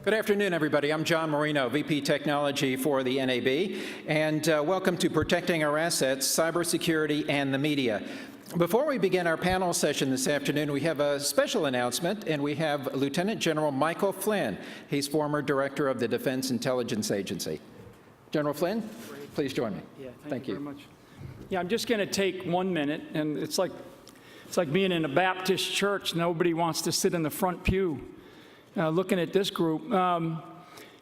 Good afternoon, everybody. I'm John Marino, VP Technology for the NAB, and welcome to Protecting Our Assets, Cybersecurity, and the Media. Before we begin our panel session this afternoon, we have a special announcement, and we have Lieutenant General Michael Flynn. He's former Director of the Defense Intelligence Agency. General Flynn, please join me. Yeah, thank you very much. Yeah, I'm just going to take 1 minute, and it's like being in a Baptist church. Nobody wants to sit in the front pew. Looking at this group.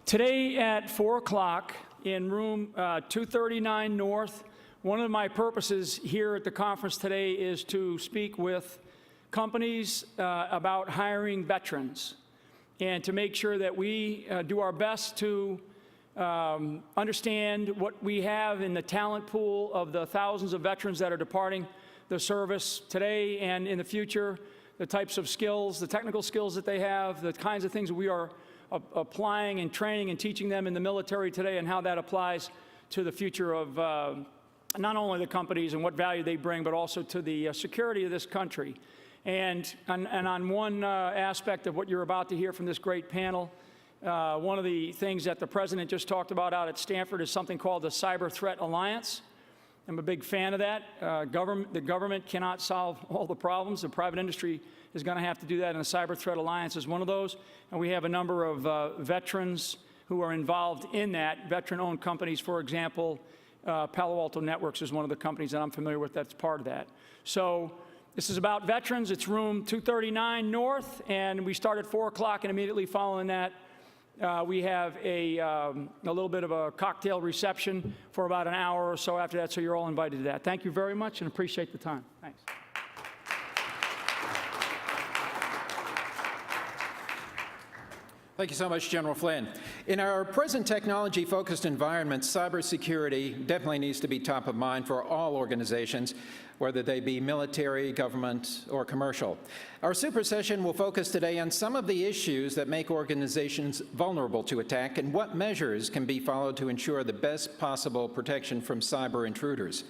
Today at 4 o'clock in room 239 North, one of my purposes here at the conference today is to speak with companies about hiring veterans and to make sure that we do our best to understand what we have in the talent pool of the thousands of veterans that are departing the service today and in the future, the types of skills, the technical skills that they have, the kinds of things that we are applying and training and teaching them in the military today, and how that applies to the future of not only the companies and what value they bring, but also to the security of this country. And on one aspect of what you're about to hear from this great panel, one of the things that the President just talked about out at Stanford is something called the Cyber Threat Alliance. I'm a big fan of that. The government cannot solve all the problems. The private industry is going to have to do that, and the Cyber Threat Alliance is one of those. And we have a number of veterans who are involved in that, veteran-owned companies. For example, Palo Alto Networks is one of the companies that I'm familiar with that's part of that. So this is about veterans. It's room 239 North, and we start at 4 o'clock, and immediately following that, we have a little bit of a cocktail reception for about an hour or so after that, so you're all invited to that. Thank you very much and appreciate the time. Thanks. Thank you so much, General Flynn. In our present technology-focused environment, cybersecurity definitely needs to be top of mind for all organizations, whether they be military, government, or commercial. Our super session will focus today on some of the issues that make organizations vulnerable to attack and what measures can be followed to ensure the best possible protection from cyber intruders.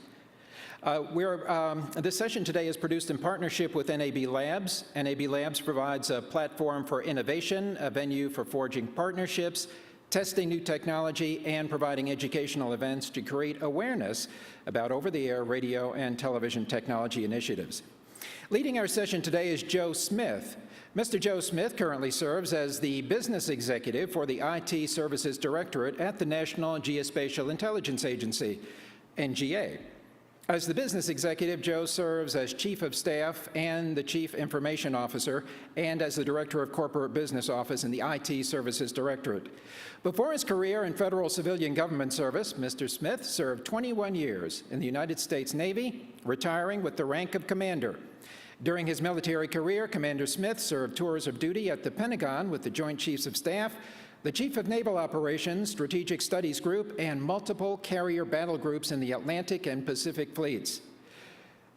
This session today is produced in partnership with NAB Labs. NAB Labs provides a platform for innovation, a venue for forging partnerships, testing new technology, and providing educational events to create awareness about over-the-air radio and television technology initiatives. Leading our session today is Joe Smith. Mr. Joe Smith currently serves as the Business Executive for the IT Services Directorate at the National Geospatial Intelligence Agency, NGA. As the business executive, Joe serves as Chief of Staff and the Chief Information Officer, and as the Director of Corporate Business Office in the IT Services Directorate. Before his career in federal civilian government service, Mr. Smith served 21 years in the United States Navy, retiring with the rank of Commander. During his military career, Commander Smith served tours of duty at the Pentagon with the Joint Chiefs of Staff, the Chief of Naval Operations, Strategic Studies Group, and multiple carrier battle groups in the Atlantic and Pacific fleets.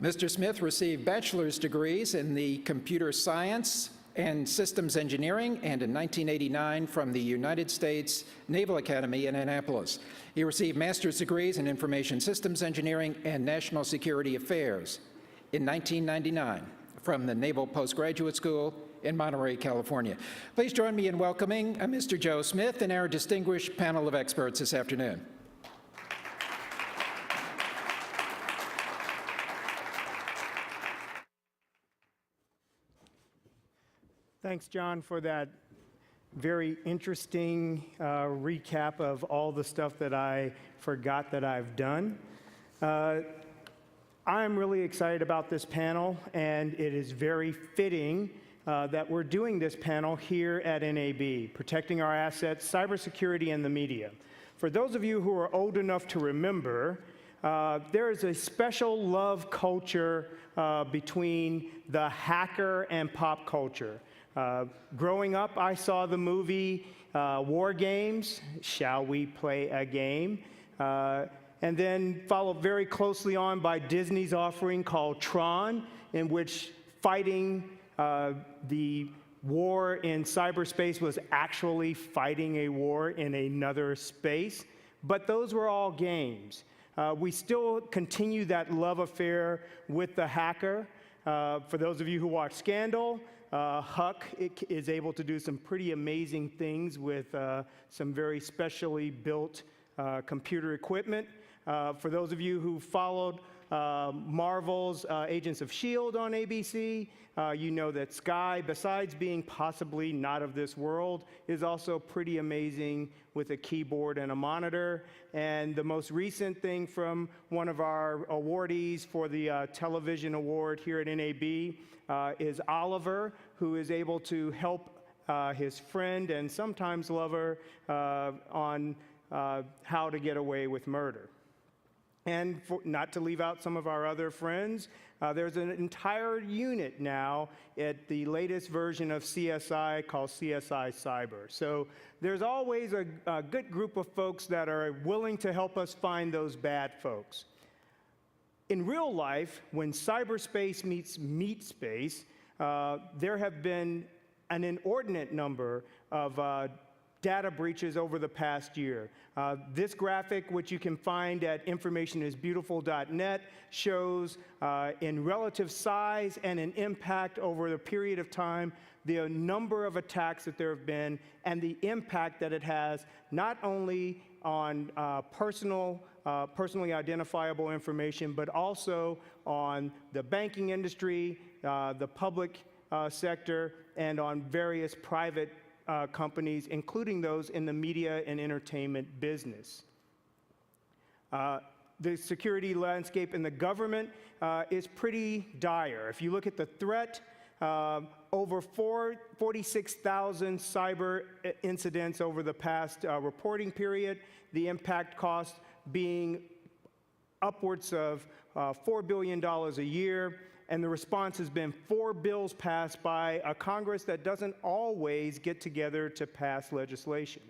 Mr. Smith received bachelor's degrees in the computer science and systems engineering, and in 1989 from the United States Naval Academy in Annapolis. He received master's degrees in information systems engineering and national security affairs in 1999 from the Naval Postgraduate School in Monterey, California. Please join me in welcoming Mr. Joe Smith and our distinguished panel of experts this afternoon. Thanks, John, for that very interesting recap of all the stuff that I forgot that I've done. I'm really excited about this panel, and it is very fitting that we're doing this panel here at NAB, Protecting Our Assets, Cybersecurity, and the Media. For those of you who are old enough to remember, there is a special love culture between the hacker and pop culture. Growing up, I saw the movie War Games, Shall We Play a Game? And then followed very closely on by Disney's offering called Tron, in which fighting the war in cyberspace was actually fighting a war in another space. But those were all games. We still continue that love affair with the hacker. For those of you who watch Scandal, Huck is able to do some pretty amazing things with some very specially built computer equipment. For those of you who followed Marvel's Agents of S.H.I.E.L.D. on ABC, you know that Sky, besides being possibly not of this world, is also pretty amazing with a keyboard and a monitor. And the most recent thing from one of our awardees for the television award here at NAB is Oliver, who is able to help his friend and sometimes lover on how to get away with murder. And not to leave out some of our other friends, there's an entire unit now at the latest version of CSI called CSI Cyber. So there's always a good group of folks that are willing to help us find those bad folks. In real life, when cyberspace meets meat space, there have been an inordinate number of data breaches over the past year. This graphic, which you can find at informationisbeautiful.net, shows in relative size and in impact over the period of time the number of attacks that there have been and the impact that it has not only on personally identifiable information, but also on the banking industry, the public sector, and on various private companies, including those in the media and entertainment business. The security landscape in the government is pretty dire. If you look at the threat, over 46,000 cyber incidents over the past reporting period, the impact cost being upwards of $4 billion a year. And the response has been 4 bills passed by a Congress that doesn't always get together to pass legislation.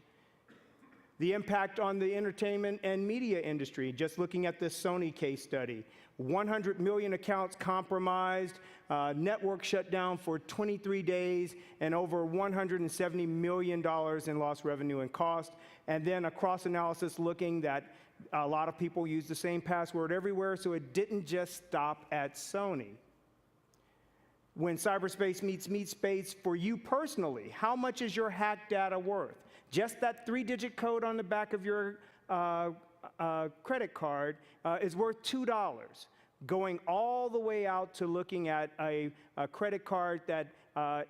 The impact on the entertainment and media industry, just looking at this Sony case study, 100 million accounts compromised, network shut down for 23 days, and over $170 million in lost revenue and cost. And then a cross-analysis looking that a lot of people use the same password everywhere, so it didn't just stop at Sony. When cyberspace meets meat space for you personally, how much is your hacked data worth? Just that 3-digit code on the back of your credit card is worth $2. Going all the way out to looking at a credit card that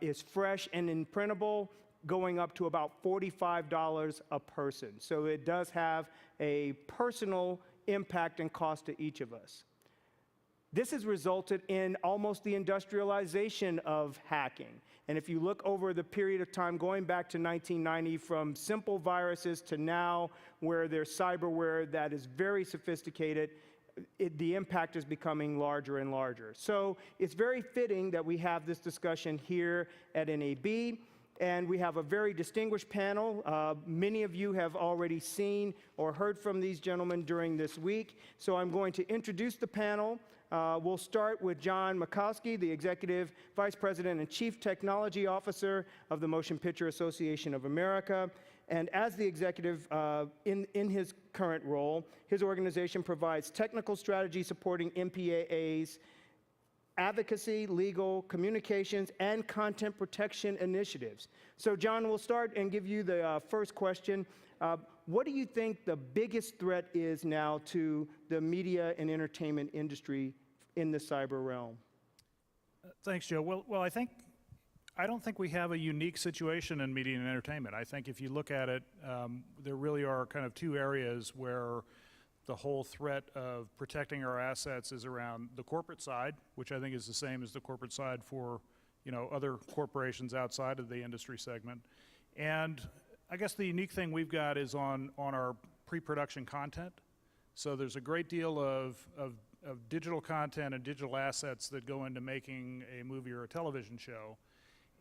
is fresh and imprintable, going up to about $45 a person. So it does have a personal impact and cost to each of us. This has resulted in almost the industrialization of hacking. And if you look over the period of time going back to 1990, from simple viruses to now where there's cyberware that is very sophisticated, the impact is becoming larger and larger. So it's very fitting that we have this discussion here at NAB. And we have a very distinguished panel. Many of you have already seen or heard from these gentlemen during this week. So I'm going to introduce the panel. We'll start with John Mikowski, the Executive Vice President and Chief Technology Officer of the Motion Picture Association of America. And as the executive in his current role, his organization provides technical strategy supporting MPAA's advocacy, legal, communications, and content protection initiatives. So John, we'll start and give you the first question. What do you think the biggest threat is now to the media and entertainment industry in the cyber realm? Thanks, Joe. Well, I don't think we have a unique situation in media and entertainment. I think if you look at it, there really are kind of two areas where the whole threat of protecting our assets is around the corporate side, which I think is the same as the corporate side for, other corporations outside of the industry segment. And I guess the unique thing we've got is on our pre-production content. So there's a great deal of digital content and digital assets that go into making a movie or a television show.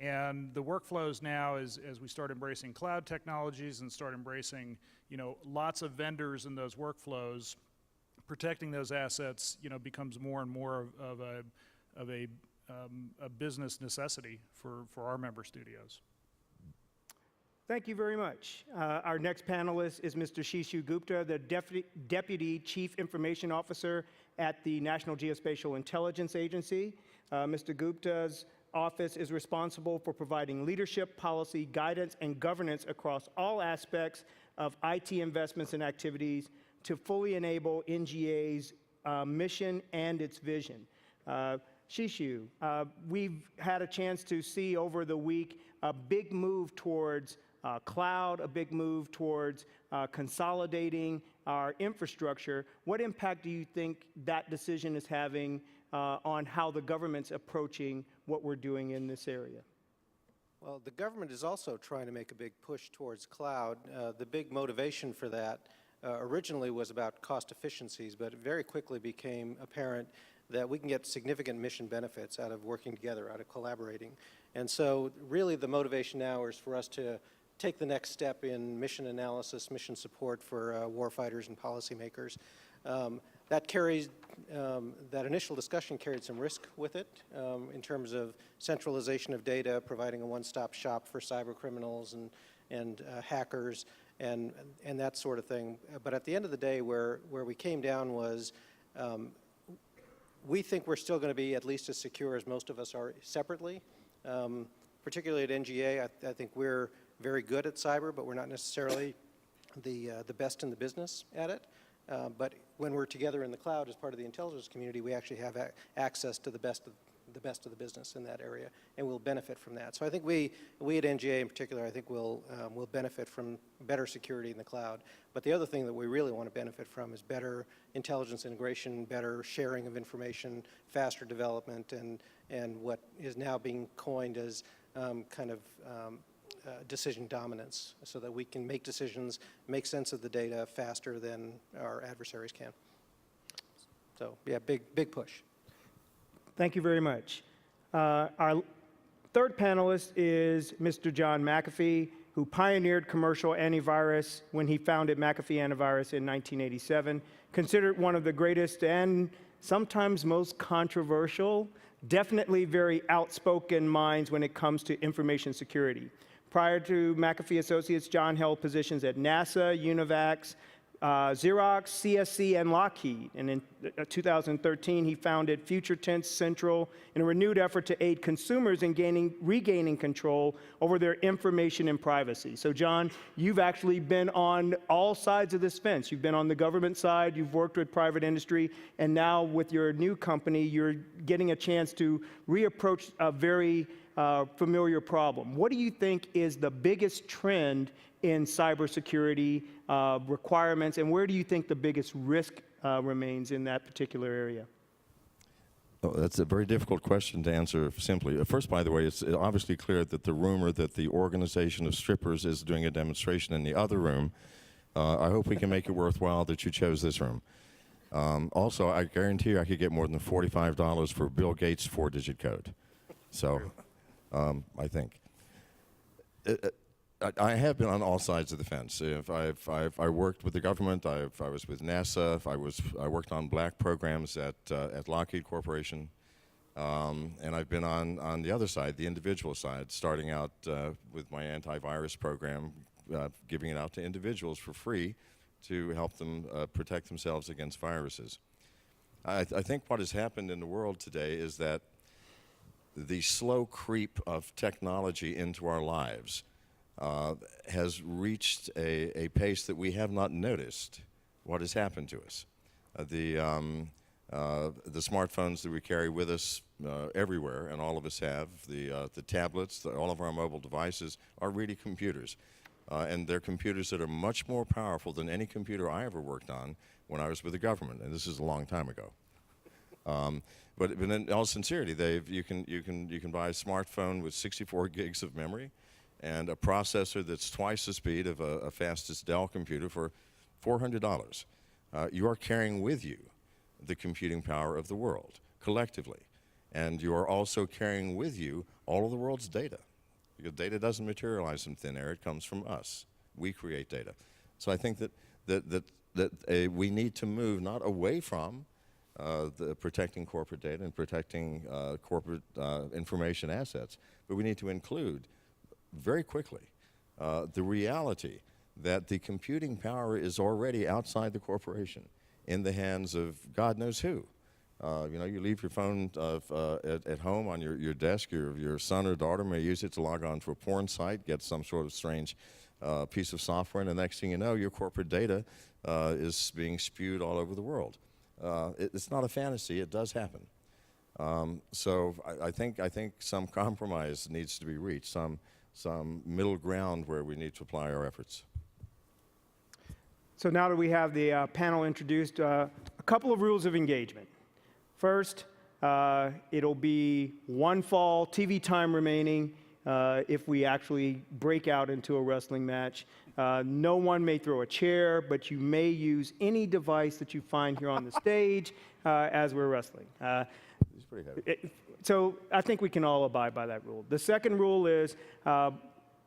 And the workflows now, as we start embracing cloud technologies and start embracing, lots of vendors in those workflows, protecting those assets, becomes more and more of a business necessity for our member studios. Thank you very much. Our next panelist is Mr. Shishu Gupta, the Deputy Chief Information Officer at the National Geospatial Intelligence Agency. Mr. Gupta's office is responsible for providing leadership, policy, guidance, and governance across all aspects of IT investments and activities to fully enable NGA's mission and its vision. Shishu, we've had a chance to see over the week a big move towards cloud, a big move towards consolidating our infrastructure. What impact do you think that decision is having on how the government's approaching what we're doing in this area? Well, the government is also trying to make a big push towards cloud. The big motivation for that originally was about cost efficiencies, but it very quickly became apparent that we can get significant mission benefits out of working together, out of collaborating. And so really the motivation now is for us to take the next step in mission analysis, mission support for warfighters and policymakers. That initial discussion carried some risk with it in terms of centralization of data, providing a one-stop shop for cyber criminals and hackers and that sort of thing. But at the end of the day, where we came down was we think we're still going to be at least as secure as most of us are separately. Particularly at NGA, I think we're very good at cyber, but we're not necessarily the best in the business at it. But when we're together in the cloud as part of the intelligence community, we actually have access to the best of the business in that area, and we'll benefit from that. So I think we at NGA in particular, I think will benefit from better security in the cloud. But the other thing that we really want to benefit from is better intelligence integration, better sharing of information, faster development, and what is now being coined as decision dominance, so that we can make decisions, make sense of the data faster than our adversaries can. So yeah, big push. Thank you very much. Our third panelist is Mr. John McAfee, who pioneered commercial antivirus when he founded McAfee Antivirus in 1987, considered one of the greatest and sometimes most controversial, definitely very outspoken minds when it comes to information security. Prior to McAfee Associates, John held positions at NASA, UNIVAC, Xerox, CSC, and Lockheed. And in 2013, he founded Future Tense Central in a renewed effort to aid consumers in regaining control over their information and privacy. So, John, you've actually been on all sides of this fence. You've been on the government side, you've worked with private industry, and now with your new company, you're getting a chance to reapproach a very familiar problem. What do you think is the biggest trend in cybersecurity requirements, and where do you think the biggest risk remains in that particular area? Oh, that's a very difficult question to answer simply. First, by the way, it's obviously clear that the rumor that the organization of strippers is doing a demonstration in the other room, I hope we can make it worthwhile that you chose this room. Also, I guarantee you I could get more than $45 for Bill Gates' 4-digit code. So, I think. I have been on all sides of the fence. I worked with the government. I was with NASA. I worked on black programs at Lockheed Corporation, and I've been on the other side, the individual side, starting out with my antivirus program, giving it out to individuals for free to help them protect themselves against viruses. I think what has happened in the world today is that the slow creep of technology into our lives has reached a pace that we have not noticed what has happened to us. The smartphones that we carry with us everywhere, and all of us have, the tablets, all of our mobile devices are really computers. And they're computers that are much more powerful than any computer I ever worked on when I was with the government, and this is a long time ago. But in all sincerity, you can buy a smartphone with 64 gigs of memory and a processor that's twice the speed of a fastest Dell computer for $400. You are carrying with you the computing power of the world collectively, and you are also carrying with you all of the world's data, because data doesn't materialize in thin air; it comes from us. We create data. So I think that we need to move not away from the protecting corporate data and protecting corporate information assets, but we need to include very quickly the reality that the computing power is already outside the corporation, in the hands of God knows who. You know, you leave your phone at home on your desk. Your son or daughter may use it to log on to a porn site, get some sort of strange piece of software, and the next thing you know, your corporate data is being spewed all over the world. It's not a fantasy. It does happen. So I think some compromise needs to be reached, some middle ground where we need to apply our efforts. So now that we have the panel introduced, a couple of rules of engagement. First, it'll be one fall, TV time remaining if we actually break out into a wrestling match. No one may throw a chair, but you may use any device that you find here on the stage as we're wrestling. It's pretty heavy. So I think we can all abide by that rule. The second rule is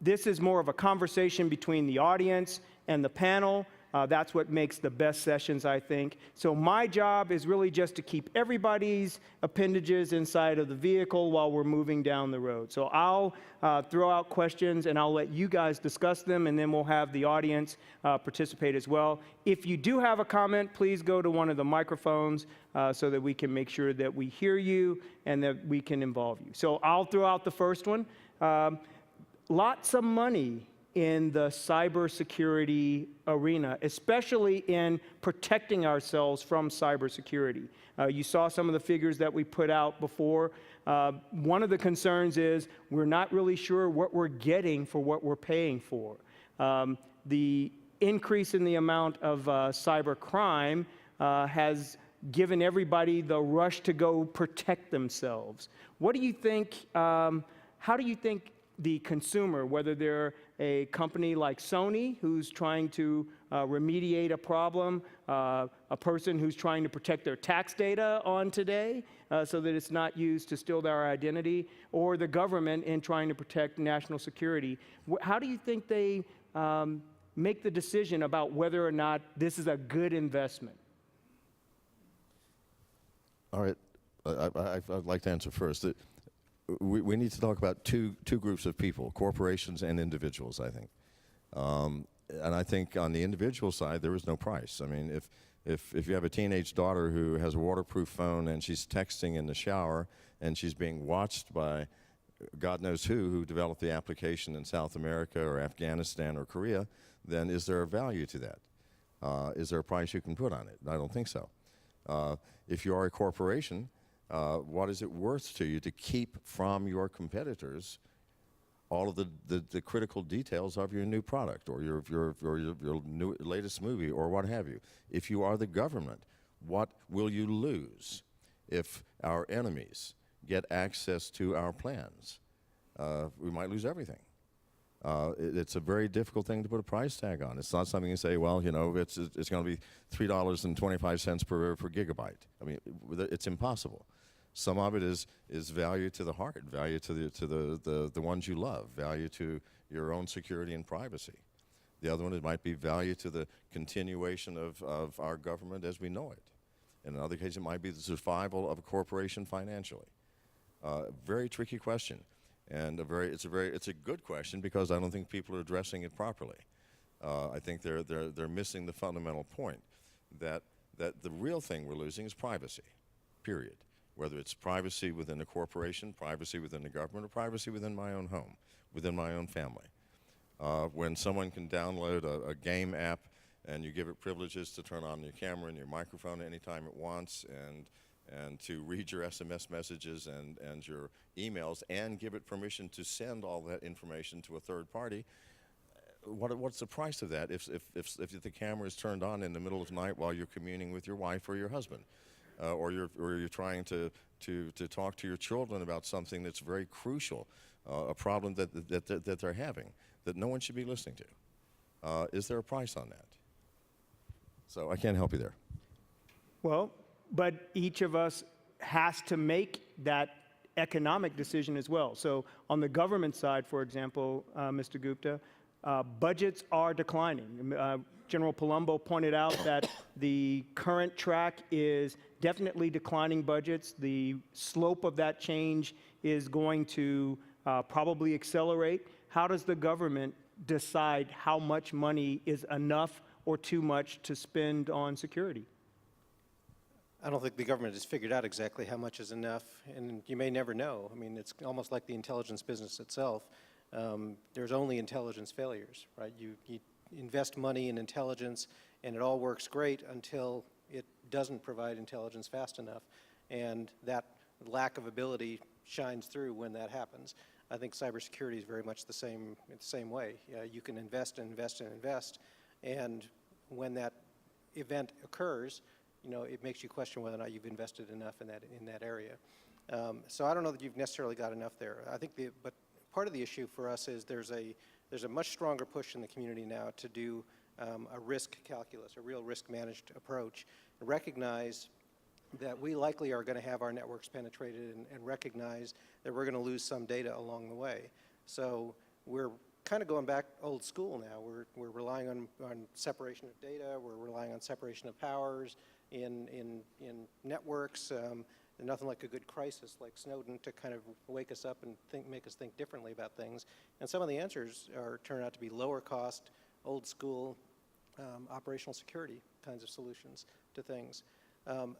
this is more of a conversation between the audience and the panel. That's what makes the best sessions, I think. So my job is really just to keep everybody's appendages inside of the vehicle while we're moving down the road. So I'll throw out questions and I'll let you guys discuss them, and then we'll have the audience participate as well. If you do have a comment, please go to one of the microphones so that we can make sure that we hear you and that we can involve you. So I'll throw out the first one. Lots of money in the cybersecurity arena, especially in protecting ourselves from cybersecurity. You saw some of the figures that we put out before. One of the concerns is we're not really sure what we're getting for what we're paying for. The increase in the amount of cyber crime has given everybody the rush to go protect themselves. What do you think, how do you think the consumer, whether they're a company like Sony who's trying to remediate a problem, a person who's trying to protect their tax data on today so that it's not used to steal their identity, or the government in trying to protect national security, how do you think they make the decision about whether or not this is a good investment? All right, I'd like to answer first. We need to talk about two groups of people, corporations and individuals, I think. And I think on the individual side, there is no price. I mean, if you have a teenage daughter who has a waterproof phone and she's texting in the shower and she's being watched by God knows who developed the application in South America or Afghanistan or Korea, then is there a value to that? Is there a price you can put on it? I don't think so. If you are a corporation, what is it worth to you to keep from your competitors all of the critical details of your new product or your new latest movie or what have you? If you are the government, what will you lose if our enemies get access to our plans? We might lose everything. It's a very difficult thing to put a price tag on. It's not something you say, well, you know, it's going to be $3.25 per gigabyte. I mean, it's impossible. Some of it is value to the heart, value to the ones you love, value to your own security and privacy. The other one, it might be value to the continuation of our government as we know it. In another case, it might be the survival of a corporation financially. Very tricky question, and it's a good question because I don't think people are addressing it properly. I think they're missing the fundamental point that the real thing we're losing is privacy, period. Whether it's privacy within a corporation, privacy within the government, or privacy within my own home, within my own family. When someone can download a game app and you give it privileges to turn on your camera and your microphone anytime it wants and to read your SMS messages and your emails and give it permission to send all that information to a third party, what's the price of that if the camera is turned on in the middle of the night while you're communing with your wife or your husband? Or you're trying to talk to your children about something that's very crucial, a problem that they're having, that no one should be listening to. Is there a price on that? So I can't help you there. Well, but each of us has to make that economic decision as well. So on the government side, for example, Mr. Gupta, budgets are declining. General Palumbo pointed out that the current track is definitely declining budgets. The slope of that change is going to probably accelerate. How does the government decide how much money is enough or too much to spend on security? I don't think the government has figured out exactly how much is enough, and you may never know. I mean, it's almost like the intelligence business itself. There's only intelligence failures, right? You invest money in intelligence, and it all works great until it doesn't provide intelligence fast enough, and that lack of ability shines through when that happens. I think cybersecurity is very much the same way. You can invest and invest and invest, and when that event occurs, you know, it makes you question whether or not you've invested enough in that area. So I don't know that you've necessarily got enough there. I think but part of the issue for us is there's a much stronger push in the community now to do a risk calculus, a real risk managed approach, and recognize that we likely are going to have our networks penetrated and recognize that we're going to lose some data along the way. So we're kind of going back old school now. We're relying on separation of data. We're relying on separation of powers in networks. Nothing like a good crisis like Snowden to kind of wake us up and make us think differently about things. And some of the answers turn out to be lower cost, old school, operational security kinds of solutions to things.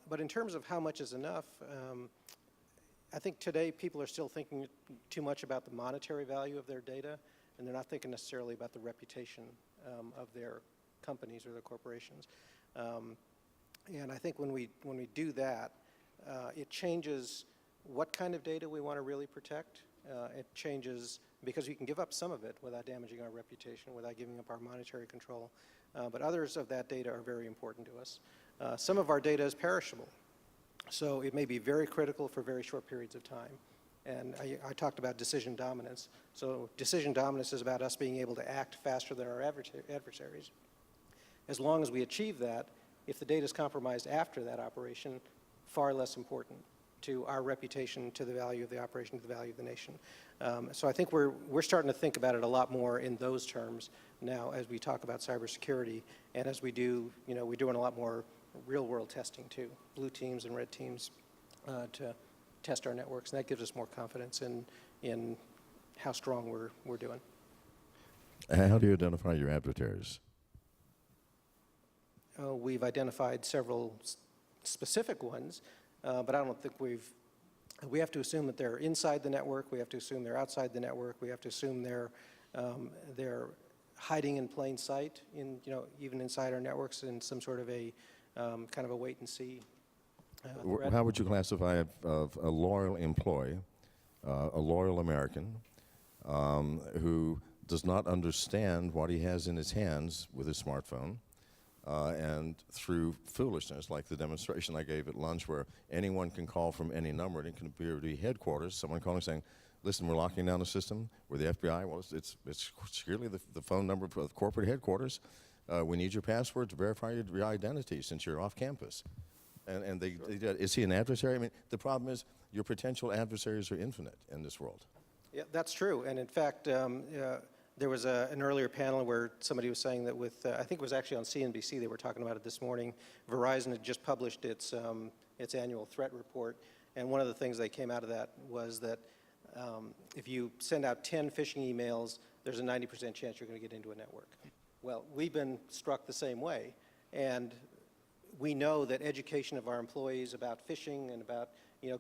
But in terms of how much is enough, I think today people are still thinking too much about the monetary value of their data, and they're not thinking necessarily about the reputation of their companies or their corporations. And I think when we do that, it changes what kind of data we want to really protect. It changes because we can give up some of it without damaging our reputation, without giving up our monetary control. But others of that data are very important to us. Some of our data is perishable, so it may be very critical for very short periods of time. And I talked about decision dominance. So decision dominance is about us being able to act faster than our adversaries. As long as we achieve that, if the data is compromised after that operation, far less important to our reputation, to the value of the operation, to the value of the nation. So I think we're starting to think about it a lot more in those terms now as we talk about cybersecurity, and as we do, you know, we're doing a lot more real-world testing too, blue teams and red teams to test our networks, and that gives us more confidence in how strong we're doing. How do you identify your adversaries? We've identified several specific ones, but I don't think we have to assume that they're inside the network. We have to assume they're outside the network. We have to assume they're hiding in plain sight, even inside our networks, in some sort of a kind of a wait and see threat. How would you classify a loyal employee, a loyal American, who does not understand what he has in his hands with his smartphone, and through foolishness, like the demonstration I gave at lunch, where anyone can call from any number, and it can be headquarters, someone calling saying, listen, we're locking down the system, we're the FBI, well, it's securely the phone number for the corporate headquarters. We need your password to verify your identity since you're off campus. And they did. Is he an adversary? I mean, the problem is your potential adversaries are infinite in this world. Yeah, that's true. And in fact, there was an earlier panel where somebody was saying that with, I think it was actually on CNBC, they were talking about it this morning, Verizon had just published its annual threat report. And one of the things that came out of that was that if you send out 10 phishing emails, there's a 90% chance you're going to get into a network. Well, we've been struck the same way. And we know that education of our employees about phishing and about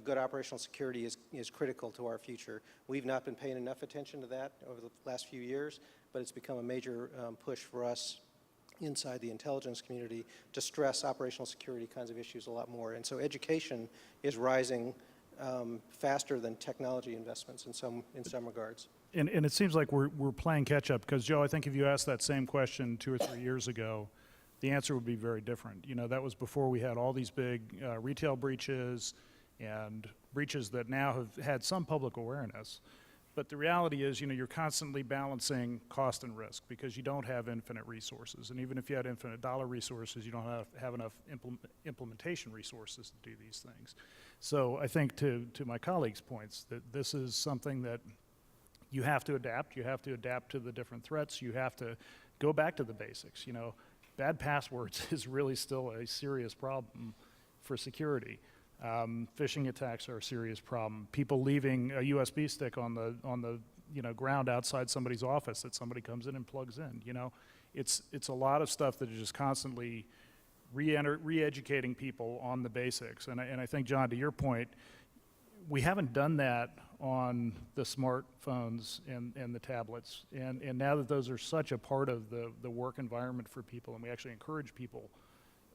good operational security is critical to our future. We've not been paying enough attention to that over the last few years, but it's become a major push for us inside the intelligence community to stress operational security kinds of issues a lot more. And so education is rising faster than technology investments in some regards. And it seems like we're playing catch up, because Joe, I think if you asked that same question 2 or 3 years ago, the answer would be very different. That was before we had all these big retail breaches and breaches that now have had some public awareness. But the reality is, you're constantly balancing cost and risk, because you don't have infinite resources. And even if you had infinite dollar resources, you don't have enough implementation resources to do these things. So I think to my colleagues' points, that this is something that you have to adapt. You have to adapt to the different threats. You have to go back to the basics. Bad passwords is really still a serious problem for security. Phishing attacks are a serious problem. People leaving a USB stick on the ground outside somebody's office that somebody comes in and plugs in. It's a lot of stuff that is just constantly re-educating people on the basics. And I think, John, to your point, we haven't done that on the smartphones and the tablets. And now that those are such a part of the work environment for people, and we actually encourage people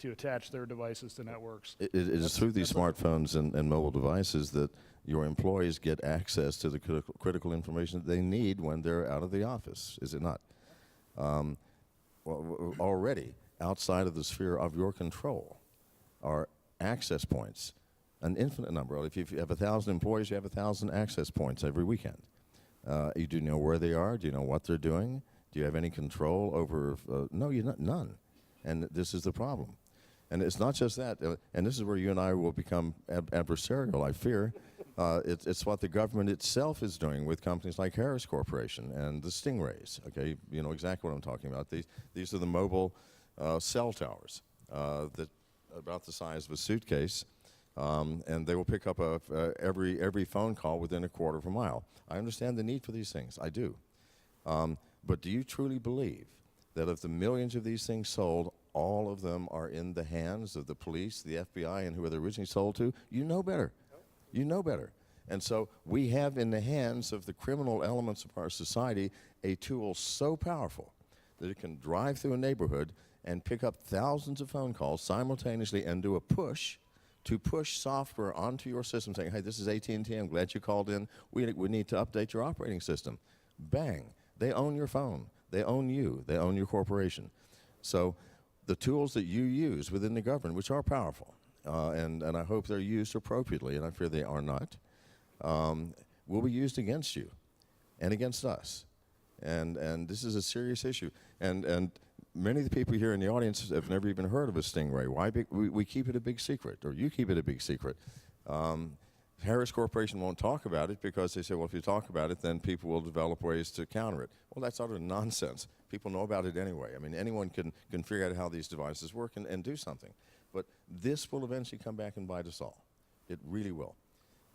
to attach their devices to networks. It is through these smartphones and mobile devices that your employees get access to the critical information that they need when they're out of the office, is it not? Already, outside of the sphere of your control, are access points, an infinite number. If you have 1,000 employees, you have 1,000 access points every weekend. You do know where they are? Do you know what they're doing? Do you have any control over? No, none. And this is the problem. And it's not just that, and this is where you and I will become adversarial, I fear. It's what the government itself is doing with companies like Harris Corporation and the Stingrays. Okay, you know exactly what I'm talking about. These are the mobile cell towers that about the size of a suitcase, and they will pick up every phone call within a quarter of a mile. I understand the need for these things, I do. But do you truly believe that of the millions of these things sold, all of them are in the hands of the police, the FBI, and who they're originally sold to? You know better. You know better. And so we have in the hands of the criminal elements of our society a tool so powerful that it can drive through a neighborhood and pick up thousands of phone calls simultaneously and do a push to push software onto your system saying, hey, this is AT&T, I'm glad you called in. We need to update your operating system. Bang. They own your phone. They own you. They own your corporation. So the tools that you use within the government, which are powerful, and I hope they're used appropriately, and I fear they are not, will be used against you and against us. And this is a serious issue. And many of the people here in the audience have never even heard of a Stingray. Why? We keep it a big secret, or you keep it a big secret. Harris Corporation won't talk about it because they say, well, if you talk about it, then people will develop ways to counter it. Well, that's utter nonsense. People know about it anyway. I mean, anyone can figure out how these devices work and do something. But this will eventually come back and bite us all. It really will.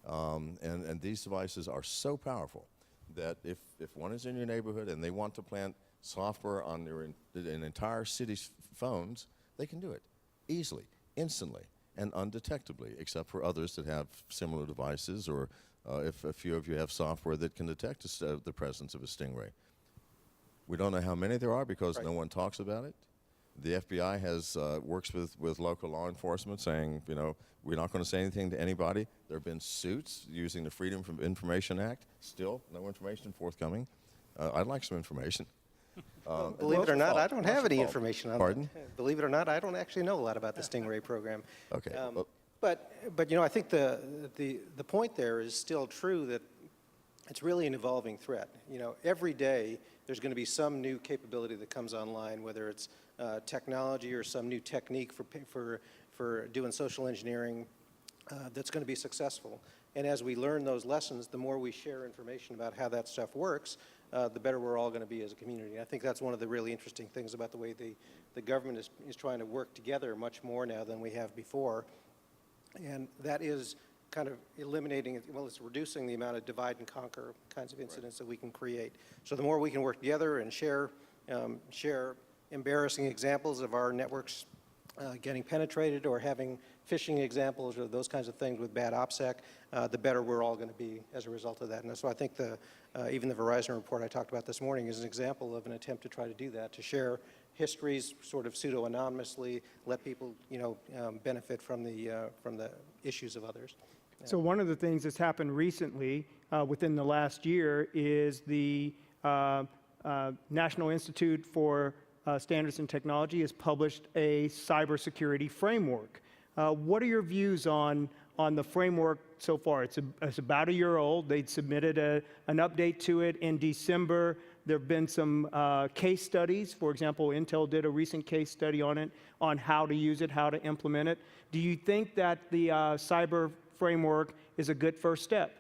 And these devices are so powerful that if one is in your neighborhood and they want to plant software on an entire city's phones, they can do it easily, instantly, and undetectably, except for others that have similar devices, or if a few of you have software that can detect the presence of a Stingray. We don't know how many there are because no one talks about it. The FBI has works with local law enforcement saying, you know, we're not going to say anything to anybody. There have been suits using the Freedom of Information Act. Still, no information forthcoming. I'd like some information. Believe it or not, I don't have any information on Pardon? that. Believe it or not, I don't actually know a lot about the Stingray program. Okay. But you know, I think the point there is still true that it's really an evolving threat. You know, every day there's going to be some new capability that comes online, whether it's technology or some new technique for doing social engineering that's going to be successful. And as we learn those lessons, the more we share information about how that stuff works, the better we're all going to be as a community. I think that's one of the really interesting things about the way the government is trying to work together much more now than we have before. And that is kind of eliminating, well, it's reducing the amount of divide and conquer kinds of incidents that we can create. So the more we can work together and share embarrassing examples of our networks getting penetrated, or having phishing examples, or those kinds of things with bad OPSEC, the better we're all going to be as a result of that. And so I think even the Verizon report I talked about this morning is an example of an attempt to try to do that, to share histories sort of pseudo-anonymously, let people, you know, benefit from the issues of others. So one of the things that's happened recently within the last year is the National Institute for Standards and Technology has published a cybersecurity framework. What are your views on the framework so far? It's about a year old. They submitted an update to it in December. There have been some case studies. For example, Intel did a recent case study on it, on how to use it, how to implement it. Do you think that the cyber framework is a good first step?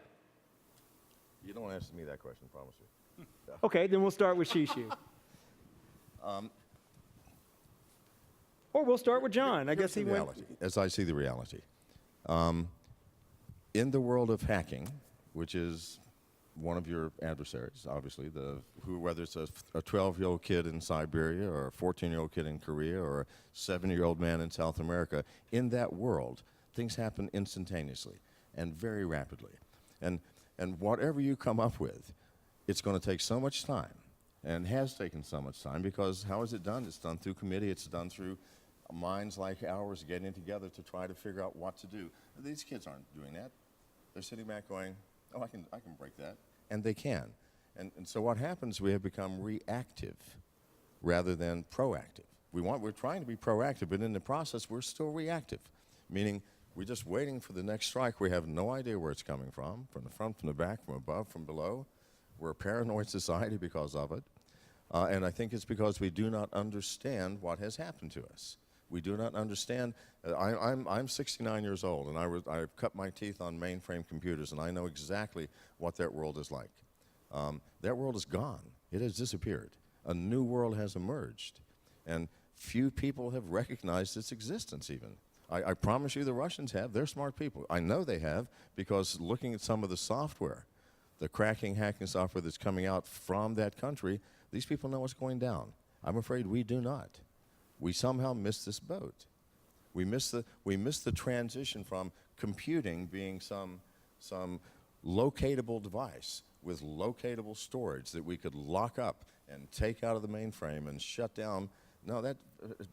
You don't answer me that question, promise you. Okay, then we'll start with Shishu. Or we'll start with John. I guess he went. As I see the reality. In the world of hacking, which is one of your adversaries, obviously, whether it's a 12-year-old kid in Siberia or a 14-year-old kid in Korea or a 70-year-old man in South America, in that world, things happen instantaneously and very rapidly. And whatever you come up with, it's going to take so much time, and has taken so much time, because how is it done? It's done through committee. It's done through minds like ours getting together to try to figure out what to do. These kids aren't doing that. They're sitting back going, oh, I can break that. And they can. And so what happens, we have become reactive rather than proactive. We're trying to be proactive, but in the process, we're still reactive, meaning we're just waiting for the next strike. We have no idea where it's coming from the front, from the back, from above, from below. We're a paranoid society because of it. And I think it's because we do not understand what has happened to us. We do not understand. I'm 69 years old, and I've cut my teeth on mainframe computers, and I know exactly what that world is like. That world is gone. It has disappeared. A new world has emerged, and few people have recognized its existence even. I promise you the Russians have. They're smart people. I know they have, because looking at some of the software, the cracking, hacking software that's coming out from that country, these people know what's going down. I'm afraid we do not. We somehow missed this boat. We missed the transition from computing being some locatable device with locatable storage that we could lock up and take out of the mainframe and shut down. No,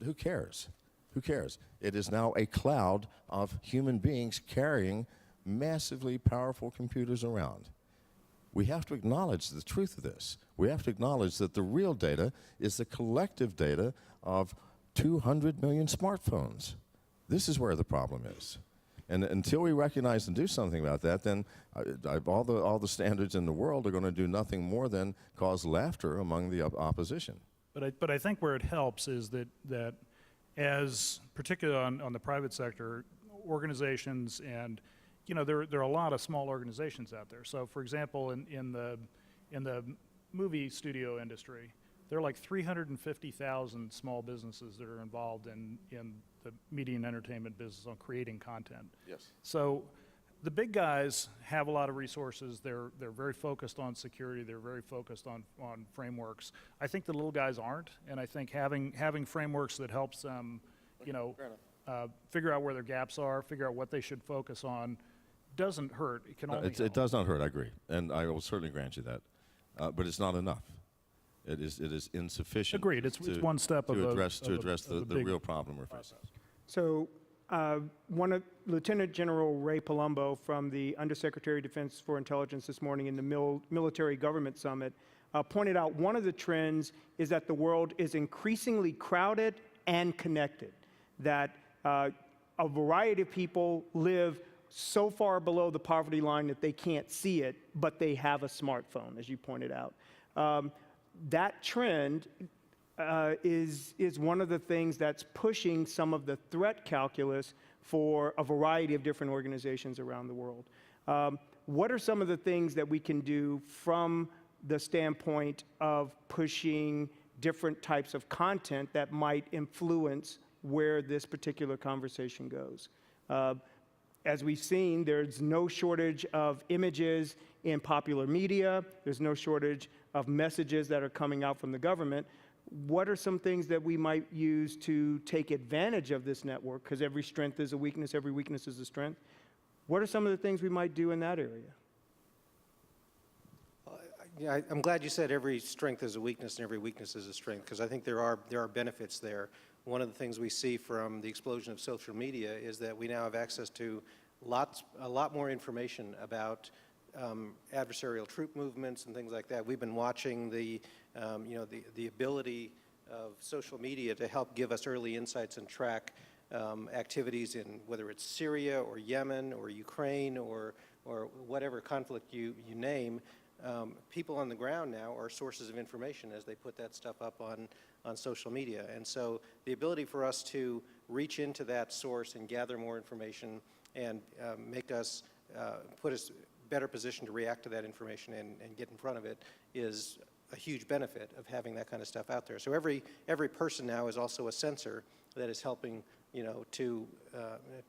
who cares? Who cares? It is now a cloud of human beings carrying massively powerful computers around. We have to acknowledge the truth of this. We have to acknowledge that the real data is the collective data of 200 million smartphones. This is where the problem is. And until we recognize and do something about that, then all the standards in the world are going to do nothing more than cause laughter among the opposition. But I think where it helps is that as, particularly on the private sector, organizations, and there are a lot of small organizations out there. So for example, in the movie studio industry, there are like 350,000 small businesses that are involved in the media and entertainment business on creating content. Yes. So the big guys have a lot of resources. They're very focused on security. They're very focused on frameworks. I think the little guys aren't, and I think having frameworks that helps them, figure out where their gaps are, figure out what they should focus on, doesn't hurt. It can only help. It does not hurt. I agree, and I will certainly grant you that, but it's not enough. It is insufficient. Agreed. It's one step to address the real problem we're facing. So Lieutenant General Ray Palumbo from the Undersecretary of Defense for Intelligence this morning in the Military Government Summit pointed out one of the trends is that the world is increasingly crowded and connected, that a variety of people live so far below the poverty line that they can't see it, but they have a smartphone, as you pointed out. That trend is one of the things that's pushing some of the threat calculus for a variety of different organizations around the world. What are some of the things that we can do from the standpoint of pushing different types of content that might influence where this particular conversation goes? As we've seen, there's no shortage of images in popular media. There's no shortage of messages that are coming out from the government. What are some things that we might use to take advantage of this network? Because every strength is a weakness, every weakness is a strength. What are some of the things we might do in that area? Yeah, I'm glad you said every strength is a weakness and every weakness is a strength, because I think there are benefits there. One of the things we see from the explosion of social media is that we now have access to a lot more information about adversarial troop movements and things like that. We've been watching the ability of social media to help give us early insights and track activities in whether it's Syria or Yemen or Ukraine or whatever conflict you name. People on the ground now are sources of information as they put that stuff up on social media. And so the ability for us to reach into that source and gather more information and make us, put us better position to react to that information and get in front of it is a huge benefit of having that kind of stuff out there. So every person now is also a sensor that is helping to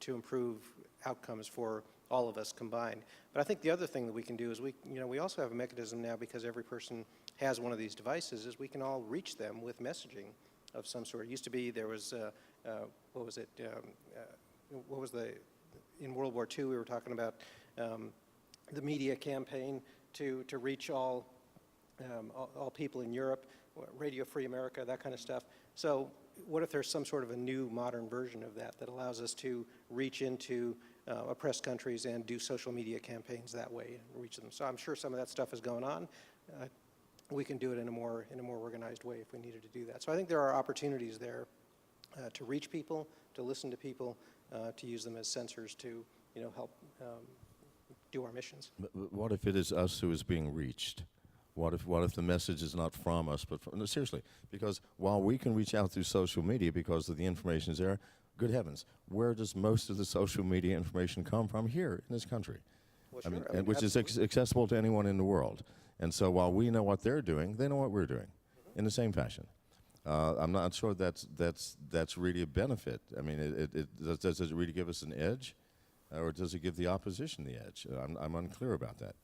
improve outcomes for all of us combined. But I think the other thing that we can do is we also have a mechanism now, because every person has one of these devices, is we can all reach them with messaging of some sort. It used to be there was, in World War II, we were talking about the media campaign to reach all people in Europe, Radio Free America, that kind of stuff. So what if there's some sort of a new modern version of that that allows us to reach into oppressed countries and do social media campaigns that way and reach them? So I'm sure some of that stuff is going on. We can do it in a more organized way if we needed to do that. So I think there are opportunities there to reach people, to listen to people, to use them as sensors to help do our missions. But what if it is us who is being reached? What if the message is not from us, but from, no, seriously, because while we can reach out through social media because of the information is there, good heavens, where does most of the social media information come from? Here in this country. Well, I sure. mean, and which is absolutely. accessible to anyone in the world. And so while we know what they're doing, they know what we're doing in the same fashion. I'm not sure that's really a benefit. I mean, does it really give us an edge, or does it give the opposition the edge? I'm unclear about that.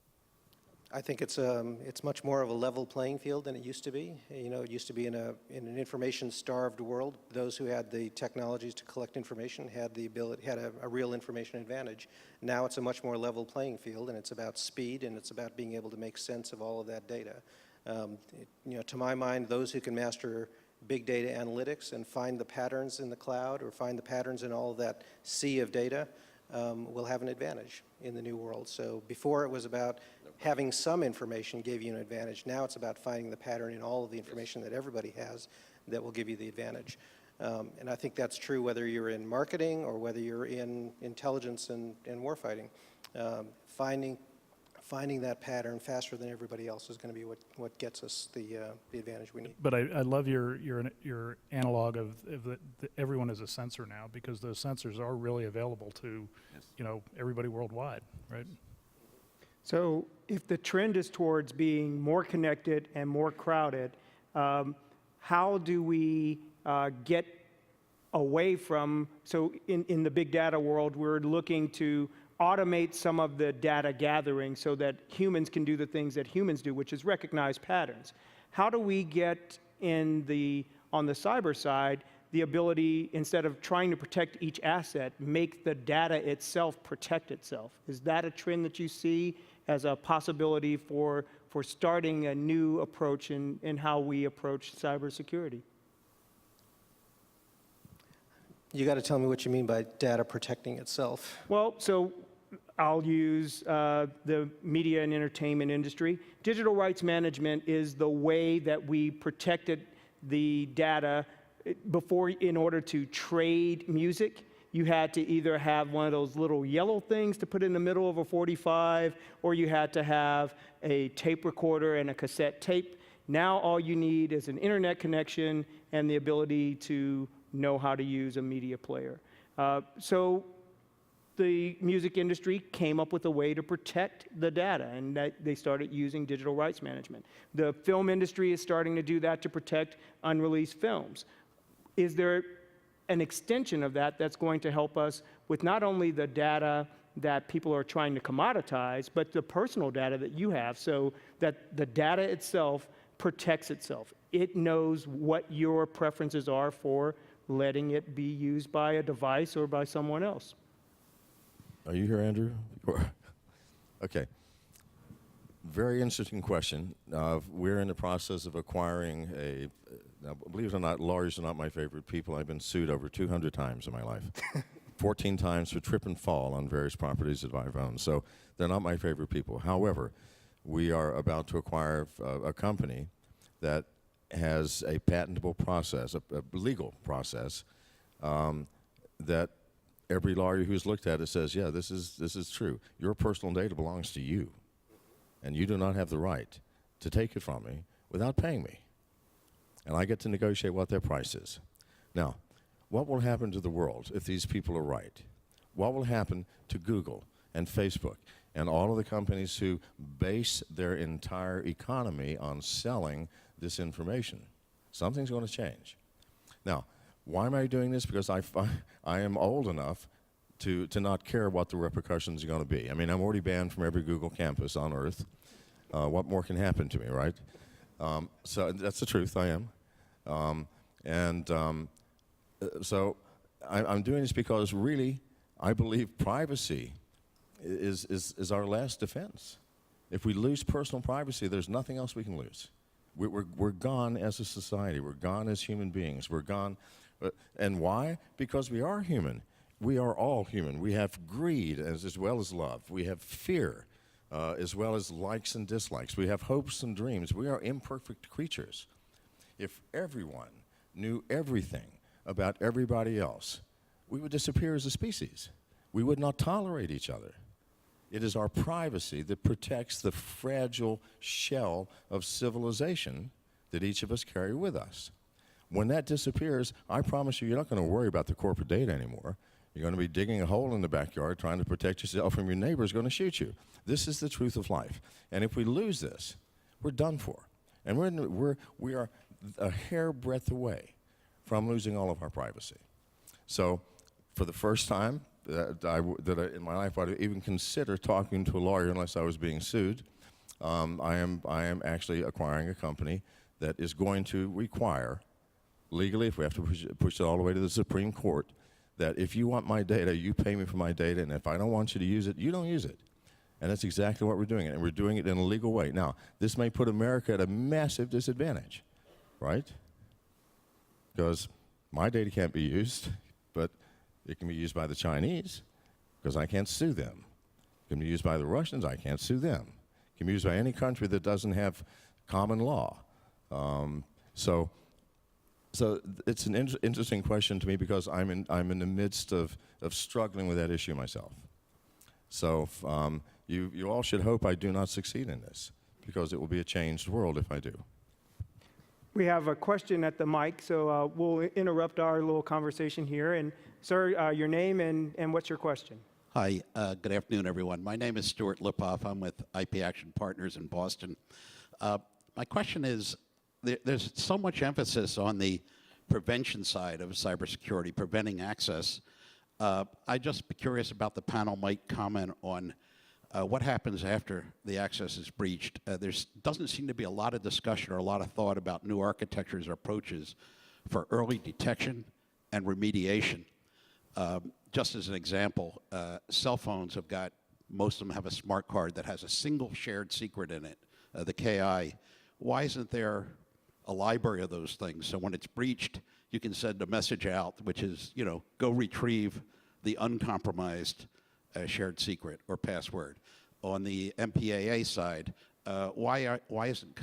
I think it's much more of a level playing field than it used to be. It used to be in an information-starved world. Those who had the technologies to collect information had a real information advantage. Now it's a much more level playing field, and it's about speed, and it's about being able to make sense of all of that data. To my mind, those who can master big data analytics and find the patterns in the cloud or find the patterns in all of that sea of data will have an advantage in the new world. So before it was about having some information gave you an advantage. Now it's about finding the pattern in all of the information that everybody has that will give you the advantage. And I think that's true whether you're in marketing or whether you're in intelligence and warfighting. Finding that pattern faster than everybody else is going to be what gets us the advantage we need. But I love your analog of everyone is a sensor now, because those sensors are really available to everybody worldwide, right? So if the trend is towards being more connected and more crowded, how do we get away from, so in the big data world, we're looking to automate some of the data gathering so that humans can do the things that humans do, which is recognize patterns. How do we get on the cyber side the ability, instead of trying to protect each asset, make the data itself protect itself? Is that a trend that you see as a possibility for starting a new approach in how we approach cybersecurity? You got to tell me what you mean by data protecting itself. Well, so I'll use the media and entertainment industry. Digital rights management is the way that we protected the data before. In order to trade music, you had to either have one of those little yellow things to put in the middle of a 45, or you had to have a tape recorder and a cassette tape. Now all you need is an internet connection and the ability to know how to use a media player. So the music industry came up with a way to protect the data, and they started using digital rights management. The film industry is starting to do that to protect unreleased films. Is there an extension of that that's going to help us with not only the data that people are trying to commoditize, but the personal data that you have, so that the data itself protects itself? It knows what your preferences are for letting it be used by a device or by someone else. Are you here, Andrew? Okay. Very interesting question. We're in the process of acquiring now, believe it or not, lawyers are not my favorite people. I've been sued over 200 times in my life. 14 times for trip and fall on various properties that I've owned. So they're not my favorite people. However, we are about to acquire a company that has a patentable process, a legal process, that every lawyer who's looked at it says, yeah, this is true. Your personal data belongs to you, and you do not have the right to take it from me without paying me. And I get to negotiate what their price is. Now, what will happen to the world if these people are right? What will happen to Google and Facebook and all of the companies who base their entire economy on selling this information? Something's going to change. Now, Why am I doing this? Because I am old enough to not care what the repercussions are going to be. I mean, I'm already banned from every Google campus on Earth. What more can happen to me, right? So that's the truth, I am. So I'm doing this because really, I believe privacy is our last defense. If we lose personal privacy, there's nothing else we can lose. We're gone as a society. We're gone as human beings. We're gone. And why? Because we are human. We are all human. We have greed as well as love. We have fear as well as likes and dislikes. We have hopes and dreams. We are imperfect creatures. If everyone knew everything about everybody else, we would disappear as a species. We would not tolerate each other. It is our privacy that protects the fragile shell of civilization that each of us carry with us. When that disappears, I promise you, you're not going to worry about the corporate data anymore. You're going to be digging a hole in the backyard trying to protect yourself from your neighbor who's going to shoot you. This is the truth of life. And if we lose this, we're done for. And we are a hairbreadth away from losing all of our privacy. So for the first time in my life I'd even consider talking to a lawyer unless I was being sued, I am actually acquiring a company that is going to require, legally, if we have to push it all the way to the Supreme Court, that if you want my data, you pay me for my data, and if I don't want you to use it, you don't use it. And that's exactly what we're doing, and we're doing it in a legal way. Now, this may put America at a massive disadvantage, right? Because my data can't be used, but it can be used by the Chinese, because I can't sue them. It can be used by the Russians, I can't sue them. It can be used by any country that doesn't have common law. So it's an interesting question to me because I'm in the midst of struggling with that issue myself. So you all should hope I do not succeed in this, because it will be a changed world if I do. We have a question at the mic, so we'll interrupt our little conversation here. And sir, your name and what's your question? Hi, good afternoon, everyone. My name is Stuart Lipoff. I'm with IP Action Partners in Boston. My question is, there's so much emphasis on the prevention side of cybersecurity, preventing access. I'd just be curious about the panel might comment on what happens after the access is breached. There doesn't seem to be a lot of discussion or a lot of thought about new architectures or approaches for early detection and remediation. Just as an example, cell phones have got, most of them have a smart card that has a single shared secret in it, the KI. Why isn't there a library of those things? So when it's breached, you can send a message out, which is, go retrieve the uncompromised shared secret or password. On the MPAA side, why isn't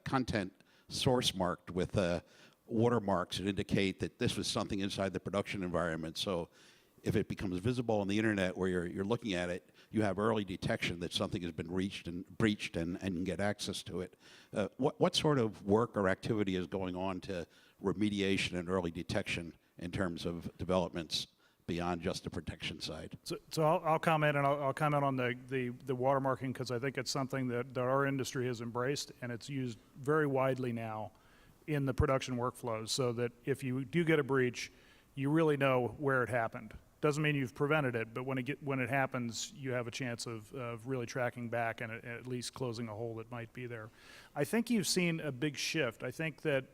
content source marked with watermarks that indicate that this was something inside the production environment? So if it becomes visible on the internet where you're looking at it, you have early detection that something has been breached and you can get access to it. What sort of work or activity is going on to remediation and early detection in terms of developments beyond just the protection side? So I'll comment, and I'll comment on the watermarking, because I think it's something that our industry has embraced, and it's used very widely now in the production workflows, so that if you do get a breach, you really know where it happened. Doesn't mean you've prevented it, but when it happens, you have a chance of really tracking back and at least closing a hole that might be there. I think you've seen a big shift. I think that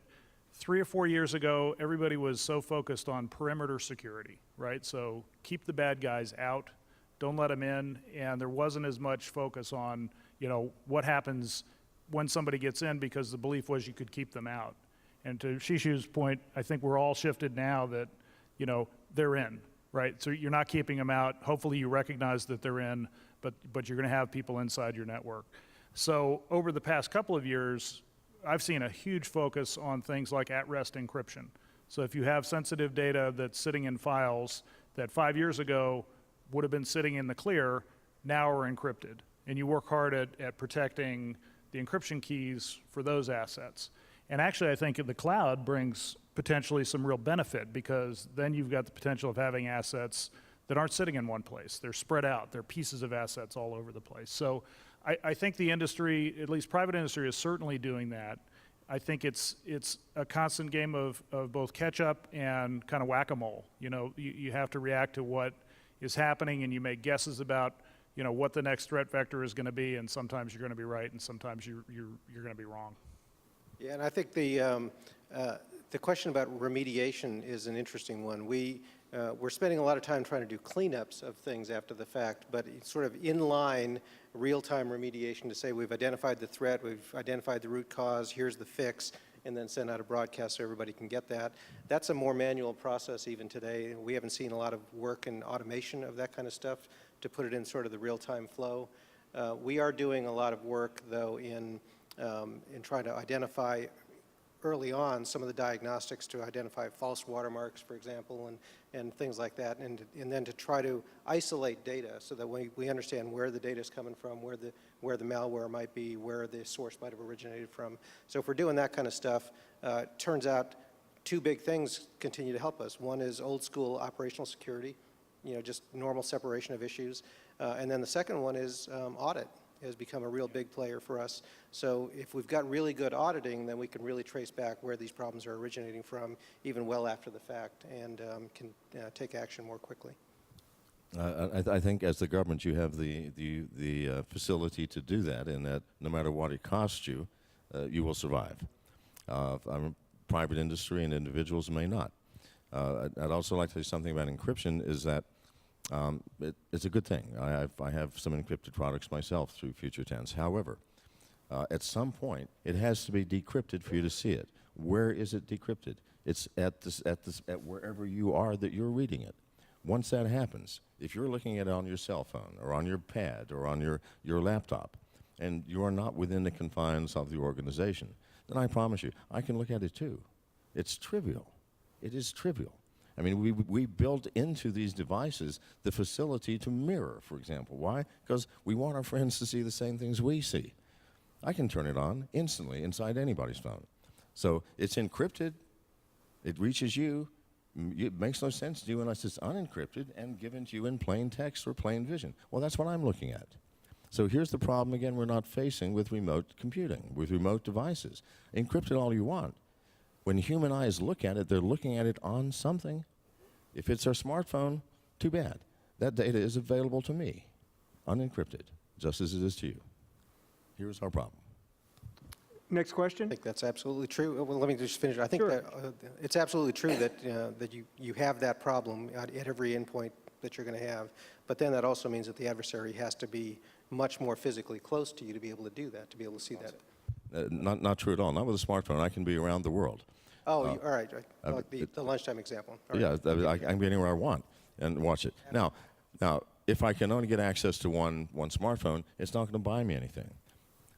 3 or 4 years ago, everybody was so focused on perimeter security, right? So keep the bad guys out, don't let them in, and there wasn't as much focus on, what happens when somebody gets in, because the belief was you could keep them out. And to Shishu's point, I think we're all shifted now that, they're in, right? So you're not keeping them out. Hopefully you recognize that they're in, but you're going to have people inside your network. So over the past couple of years, I've seen a huge focus on things like at-rest encryption. So if you have sensitive data that's sitting in files that 5 years ago would have been sitting in the clear, now are encrypted. And you work hard at protecting the encryption keys for those assets. And actually, I think the cloud brings potentially some real benefit, because then you've got the potential of having assets that aren't sitting in one place. They're spread out. They're pieces of assets all over the place. So I think the industry, at least private industry, is certainly doing that. I think it's a constant game of both catch up and kind of whack-a-mole. You know, you have to react to what is happening, and you make guesses about, you know, what the next threat vector is going to be, and sometimes you're going to be right, and sometimes you're going to be wrong. Yeah, and I think the question about remediation is an interesting one. We're spending a lot of time trying to do cleanups of things after the fact, but it's sort of inline real-time remediation to say we've identified the threat, we've identified the root cause, here's the fix, and then send out a broadcast so everybody can get that. That's a more manual process even today. We haven't seen a lot of work in automation of that kind of stuff to put it in sort of the real-time flow. We are doing a lot of work, though, in trying to identify early on some of the diagnostics to identify false watermarks, for example, and things like that, and then to try to isolate data so that we understand where the data is coming from, where the malware might be, where the source might have originated from. So if we're doing that kind of stuff, turns out two big things continue to help us. One is old school operational security, you know, just normal separation of issues, and then the second one is audit has become a real big player for us. So if we've got really good auditing, then we can really trace back where these problems are originating from, even well after the fact, and can take action more quickly. I think as the government, you have the facility to do that, in that no matter what it costs you, you will survive. Private industry and individuals may not. I'd also like to say something about encryption is that it's a good thing. I have some encrypted products myself through Future Tense. However, at some point, it has to be decrypted for you to see it. Where is it decrypted? It's at wherever you are that you're reading it. Once that happens, if you're looking at it on your cell phone or on your pad or on your laptop, and you are not within the confines of the organization, then I promise you, I can look at it too. It's trivial. It is trivial. I mean, we built into these devices the facility to mirror, for example. Why? Because we want our friends to see the same things we see. I can turn it on instantly inside anybody's phone. So it's encrypted. It reaches you. It makes no sense to you unless it's unencrypted and given to you in plain text or plain vision. Well, that's what I'm looking at. So here's the problem, again, we're not facing with remote computing, with remote devices. Encrypt it all you want. When human eyes look at it, they're looking at it on something. If it's our smartphone, too bad. That data is available to me, unencrypted, just as it is to you. Here's our problem. Next question. I think that's absolutely true. Well, let me just finish. I think Sure. that it's absolutely true that you have that problem at every endpoint that you're going to have. But then that also means that the adversary has to be much more physically close to you to be able to do that, to be able to see that. Not true at all. Not with a smartphone. I can be around the world. Oh, all right. Like the lunchtime example. All right. Yeah, I can be anywhere I want and watch it. Now, if I can only get access to one smartphone, it's not going to buy me anything.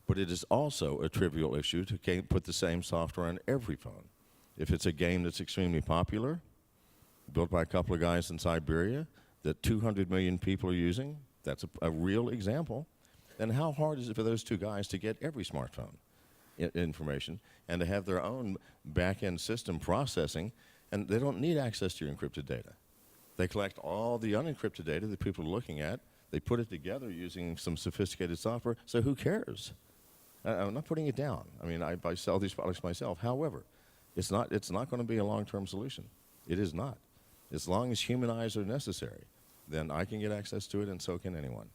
But it is also a trivial issue to put the same software on every phone. If it's a game that's extremely popular, built by a couple of guys in Siberia, that 200 million people are using, that's a real example, then how hard is it for those two guys to get every smartphone information and to have their own back-end system processing, and they don't need access to your encrypted data. They collect all the unencrypted data that people are looking at, they put it together using some sophisticated software, so who cares? I'm not putting it down. I mean, I sell these products myself. However, it's not going to be a long-term solution. It is not. As long as human eyes are necessary, then I can get access to it, and so can anyone.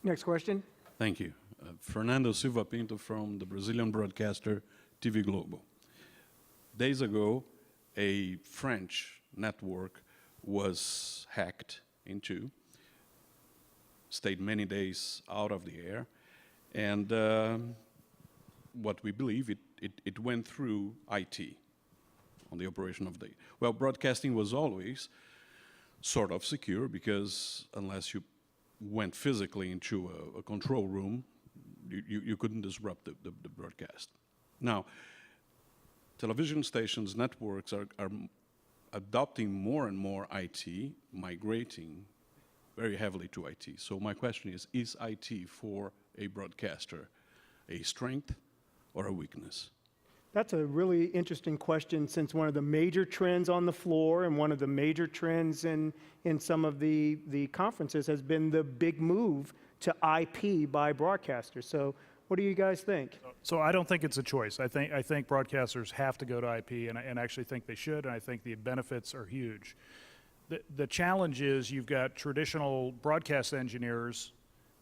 Next question. Thank you. Fernando Silva Pinto from the Brazilian broadcaster TV Globo. Days ago, a French network was hacked into, stayed many days out of the air, and what we believe, it went through IT on the operation of the... Well, broadcasting was always sort of secure because unless you went physically into a control room, you couldn't disrupt the broadcast. Now, television stations, networks are adopting more and more IT, migrating very heavily to IT. So my question is IT for a broadcaster a strength or a weakness? That's a really interesting question, since one of the major trends on the floor and one of the major trends in some of the conferences has been the big move to IP by broadcasters. So What do you guys think? So I don't think it's a choice. I think broadcasters have to go to IP, and I actually think they should, and I think the benefits are huge. The challenge is you've got traditional broadcast engineers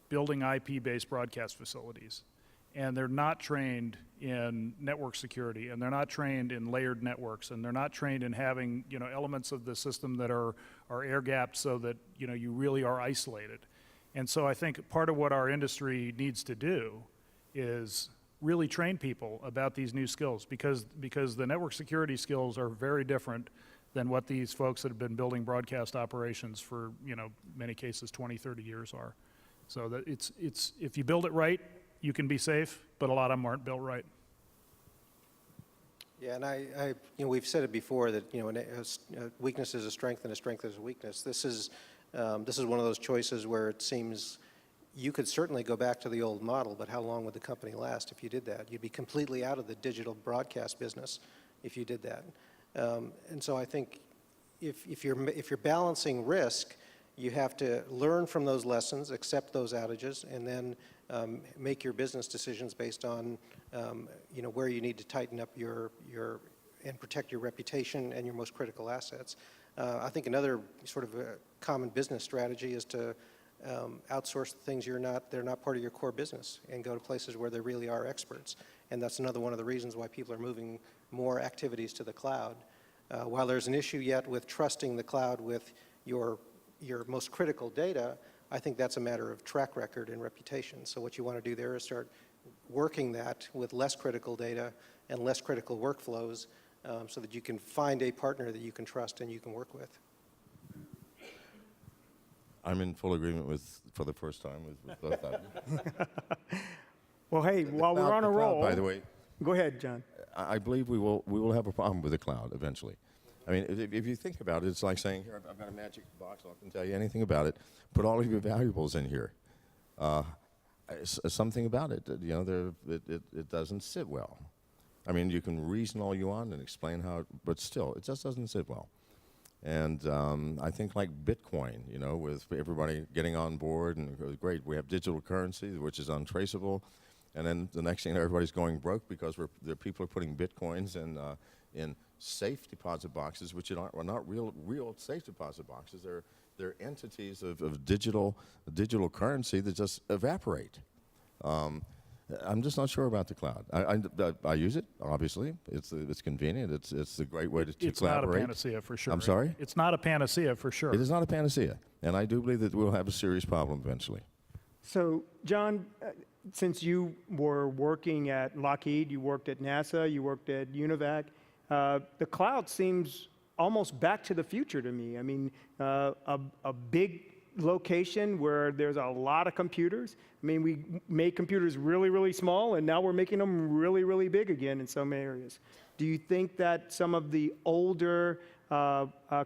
building IP-based broadcast facilities, and they're not trained in network security, and they're not trained in layered networks, and they're not trained in having, you know, elements of the system that are air-gapped so that, you know, you really are isolated. And so I think part of what our industry needs to do is really train people about these new skills, because the network security skills are very different than what these folks that have been building broadcast operations for, you know, many cases 20, 30 years are. So that it's if you build it right, you can be safe, but a lot of them aren't built right. Yeah, and you know, we've said it before that, you know, a weakness is a strength and a strength is a weakness. This is one of those choices where it seems you could certainly go back to the old model, but how long would the company last if you did that? You'd be completely out of the digital broadcast business if you did that. And so I think if you're balancing risk, you have to learn from those lessons, accept those outages, and then make your business decisions based on you know, where you need to tighten up your and protect your reputation and your most critical assets. I think another sort of a common business strategy is to outsource the things they're not part of your core business, and go to places where there really are experts. And that's another one of the reasons why people are moving more activities to the cloud. While there's an issue yet with trusting the cloud with your most critical data, I think that's a matter of track record and reputation. So what you want to do there is start working that with less critical data and less critical workflows, so that you can find a partner that you can trust and you can work with. I'm in full agreement with, for the first time, with both of you. Well, hey, while we're on a The cloud, roll, by the way, go ahead, John. I believe we will have a problem with the cloud eventually. I mean, if you think about it, it's like saying, here, I've got a magic box, I can tell you anything about it. Put all of your valuables in here. Something about it, you know, it doesn't sit well. I mean, you can reason all you want and explain how, but still, it just doesn't sit well. And I think like Bitcoin, you know, with everybody getting on board, and it goes, great, we have digital currency, which is untraceable, and then the next thing, everybody's going broke because the people are putting Bitcoins in safe deposit boxes, which are not real safe deposit boxes. They're entities of digital currency that just evaporate. I'm just not sure about the cloud. I use it, obviously. It's convenient. It's a great way to It's collaborate. not a panacea for sure. I'm sorry? It's not a panacea for sure. It is not a panacea, and I do believe that we'll have a serious problem eventually. So, John, since you were working at Lockheed, you worked at NASA, you worked at UNIVAC, the cloud seems almost back to the future to me. I mean, a big location where there's a lot of computers. I mean, we made computers really, really small, and now we're making them really, really big again in some areas. Do you think that some of the older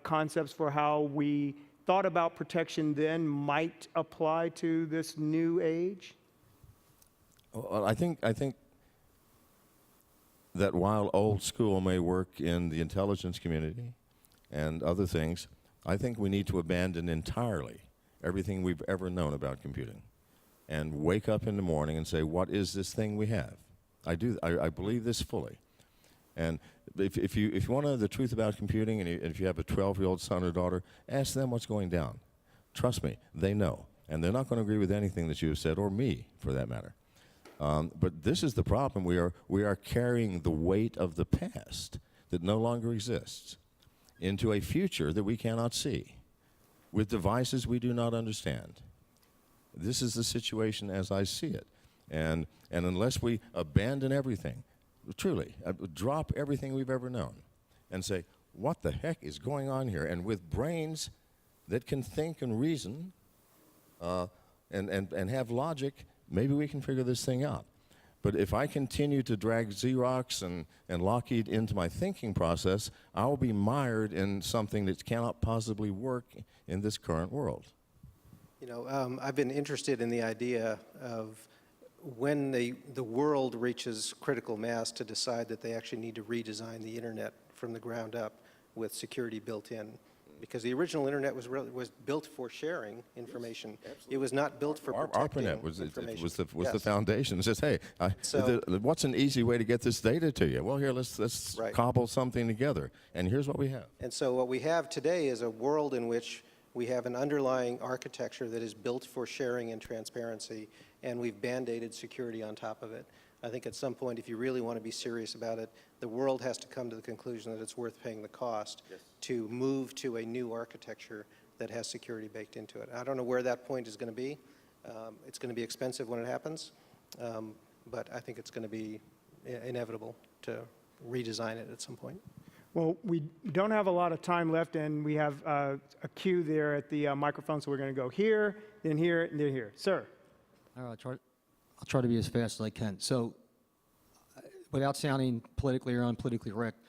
concepts for how we thought about protection then might apply to this new age? Well, I think that while old school may work in the intelligence community and other things, I think we need to abandon entirely everything we've ever known about computing and wake up in the morning and say, what is this thing we have? I believe this fully. And if you want to know the truth about computing, and if you have a 12-year-old son or daughter, ask them what's going down. Trust me, they know. And they're not going to agree with anything that you have said, or me, for that matter. But this is the problem. We are carrying the weight of the past that no longer exists into a future that we cannot see, with devices we do not understand. This is the situation as I see it. And unless we abandon everything, truly, drop everything we've ever known and say, what the heck is going on here? And with brains that can think and reason and have logic, maybe we can figure this thing out. But if I continue to drag Xerox and Lockheed into my thinking process, I'll be mired in something that cannot possibly work in this current world. You know, I've been interested in the idea of when the world reaches critical mass to decide that they actually need to redesign the internet from the ground up with security built in. because the original internet was built for sharing information. It was not built for protecting ARPANET was information. the Yes. foundation. It says, hey, So- what's an easy way to get this data to you? Well, here, let's Right. cobble something together, and here's what we have. And so what we have today is a world in which we have an underlying architecture that is built for sharing and transparency, and we've band-aided security on top of it. I think at some point, if you really want to be serious about it, the world has to come to the conclusion that it's worth paying the cost to move to a new architecture that has security baked into it. I don't know where that point is going to be. It's going to be expensive when it happens, but I think it's going to be inevitable to redesign it at some point. Well, we don't have a lot of time left, and we have a queue there at the microphone, so we're going to go here, then here, and then here. Sir. All right, I'll try to be as fast as I can. So, without sounding politically or unpolitically correct,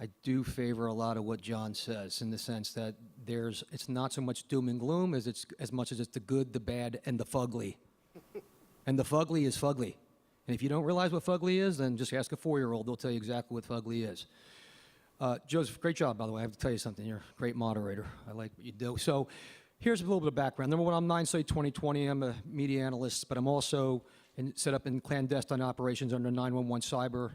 I do favor a lot of what John says in the sense that it's not so much doom and gloom as much as it's the good, the bad, and the fugly. And the fugly is fugly. And if you don't realize what fugly is, then just ask a 4-year-old. They'll tell you exactly what fugly is. Joseph, great job, by the way. I have to tell you something. You're a great moderator. I like what you do. So here's a little bit of background. Number one, I'm 9-Site 2020. I'm a media analyst, but I'm also set up in clandestine operations under 911 Cyber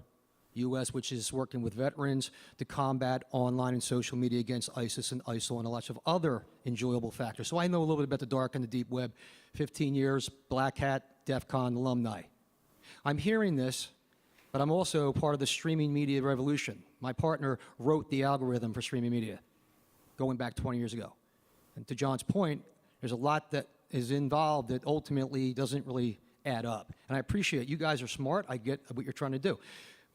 US, which is working with veterans to combat online and social media against ISIS and ISIL and a lot of other enjoyable factors. So I know a little bit about the dark and the deep web. 15 years, Black Hat, DEF CON alumni. I'm hearing this, but I'm also part of the streaming media revolution. My partner wrote the algorithm for streaming media going back 20 years ago. And to John's point, there's a lot that is involved that ultimately doesn't really add up. And I appreciate you guys are smart. I get what you're trying to do.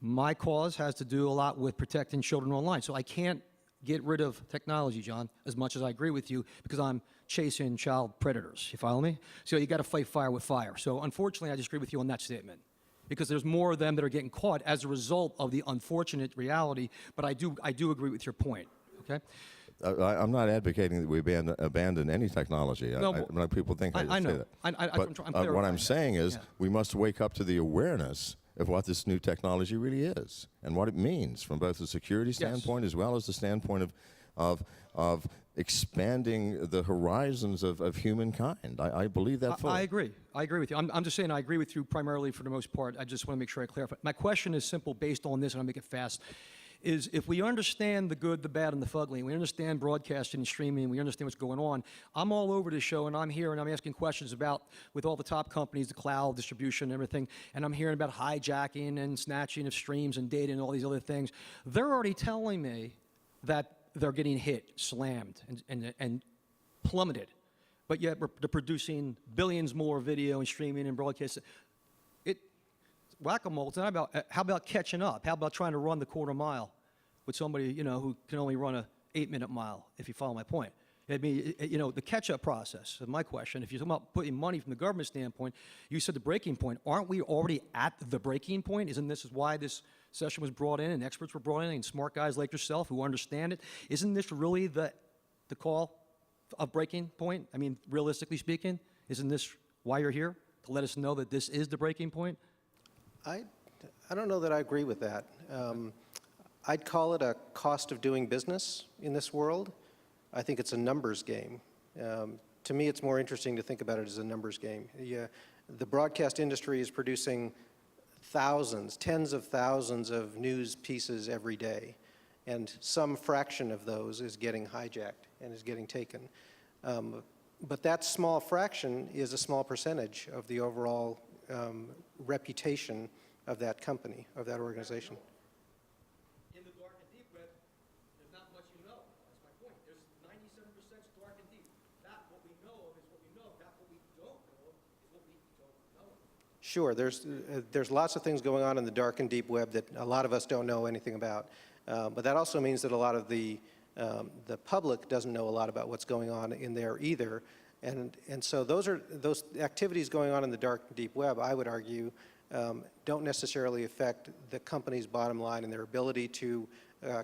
My cause has to do a lot with protecting children online. So I can't get rid of technology, John, as much as I agree with you, because I'm chasing child predators. You follow me? So you got to fight fire with fire. So unfortunately, I disagree with you on that statement, because there's more of them that are getting caught as a result of the unfortunate reality. But I do agree with your point. Okay. I'm not advocating that we abandon any technology. No, People think I I say know. that. I'm But what clarifying I'm that. saying is Yeah. we must wake up to the awareness of what this new technology really is and what it means from both the security standpoint as well as the standpoint of expanding the horizons of humankind. I believe that fully. I agree. I agree with you. I'm just saying I agree with you primarily for the most part. I just want to make sure I clarify. My question is simple based on this, and I'll make it fast, is if we understand the good, the bad, and the fugly, and we understand broadcasting and streaming, and we understand what's going on, I'm all over this show, and I'm here, and I'm asking questions about, with all the top companies, the cloud distribution and everything, and I'm hearing about hijacking and snatching of streams and data and all these other things. They're already telling me that they're getting hit, slammed, and plummeted. But yet they're producing billions more video and streaming and broadcasting. Whack-a-mole, it's not about, how about catching up? How about trying to run the quarter mile with somebody, who can only run a 8-minute mile, if you follow my point? I mean, the catch-up process is my question. If you're talking about putting money from the government standpoint, you said the breaking point. Aren't we already at the breaking point? Isn't this why this session was brought in and experts were brought in and smart guys like yourself who understand it? Isn't this really the call of breaking point? I mean, realistically speaking, isn't this why you're here? To let us know that this is the breaking point? I don't know that I agree with that. I'd call it a cost of doing business in this world. I think it's a numbers game. To me, it's more interesting to think about it as a numbers game. The broadcast industry is producing thousands, tens of thousands of news pieces every day, and some fraction of those is getting hijacked and is getting taken. But that small fraction is a small percentage of the overall reputation of that company, of that organization. In the dark and deep web, there's not much you know. That's my point. There's 97% dark and deep. That what we know of is what we know. That what we don't know of is what we don't know of. Sure, there's lots of things going on in the dark and deep web that a lot of us don't know anything about. But that also means that a lot of the public doesn't know a lot about what's going on in there either. And so those activities going on in the dark and deep web, I would argue, don't necessarily affect the company's bottom line and their ability to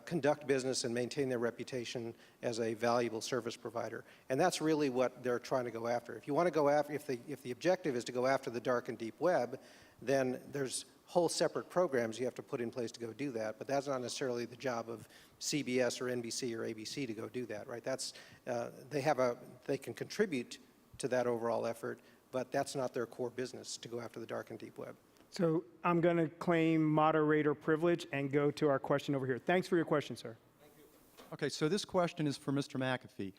conduct business and maintain their reputation as a valuable service provider. And that's really what they're trying to go after. If you want to go after, if the objective is to go after the dark and deep web, then there's whole separate programs you have to put in place to go do that. But that's not necessarily the job of CBS or NBC or ABC to go do that, right? That's, they can contribute to that overall effort, but that's not their core business to go after the dark and deep web. So I'm going to claim moderator privilege and go to our question over here. Thanks for your question, sir. Okay, so this question is for Mr. McAfee.